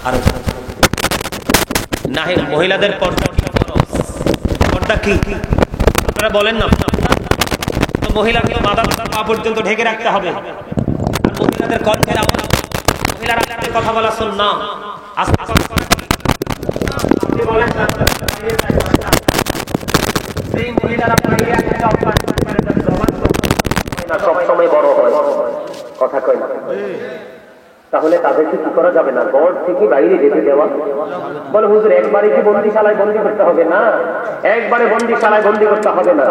আর না। মহিলাদের পর্দা কি আপনারা বলেন না? মহিলাকে মাথা পা পর্যন্ত ঢেকে রাখতে হবে। মহিলাদের কণ্ঠের আওয়াজ, মহিলারা কথা বলা সুন্নাহ। আপনি বলেন না সেই মহিলারা বাইরে আসতে অভ্যাস করে, সব সময় বড় হয়, কথা কয় না। তাহলে তাদেরকে কি করা যাবে না? ঘর থেকে বাইরে যেতে দেওয়া। বলে হুজুর একবারে কি বন্দিশালায় বন্দি করতে হবে? না, একবারে বন্দিশালায় বন্দি করতে হবে না।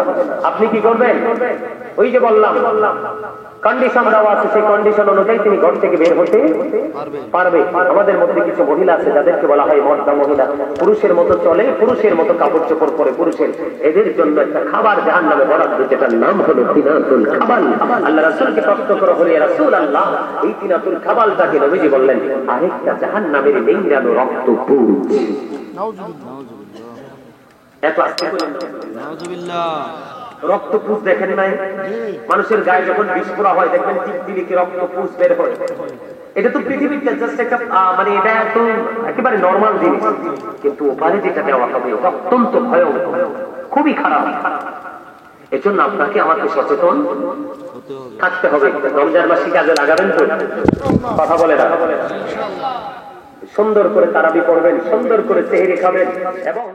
আপনি কি করবেন? ওই যে বললাম কন্ডিশন দেওয়া আছে, সেই কন্ডিশন অনুযায়ী তিনি ঘর থেকে বের হতে পারবে। আমাদের মধ্যে কিছু মহিলা আছে যাদেরকে বলা হয় মর্দা মহিলা, পুরুষের মতো চলে, পুরুষের মতো কাপড় চোপড় পরে পুরুষের। এদের জন্য একটা খাবার জাহান্নামে বরাদ্দ, যেটার নাম হলো তিনাতুল খাবাল। আল্লাহ রাসূলকে প্রশ্ন করা হলো, ইয়া রাসূলুল্লাহ, এই তিনাতুল খাবালটাকে নবীজি বললেন আরেকটা জাহান্নামের নিংড়ানো রক্তপুঞ্জ। এত আস্তে বলেন নাউজুবিল্লাহ। রক্তপুঞ্জ দেখেন নাই? মানুষের গায়ে যখন বিস্ফোরা হয় দেখবেন টিকটিকি রক্তপুঞ্জ বের হয়। এটা তো পৃথিবীতে জাস্ট একটা মানে এটা তো একেবারে নরমাল জিনিস, কিন্তু ওপারে যেটা দেওয়া হবে ওটা অত্যন্ত ভয়ঙ্কর, খুবই খারাপ। এজন্য আপনাকে আমাকে সচেতন থাকতে হবে। রমজান মাসে কাজে লাগাবেন তো? কথা বলে না? সুন্দর করে তারাবি পড়বেন, সুন্দর করে সেহরি খাবেন এবং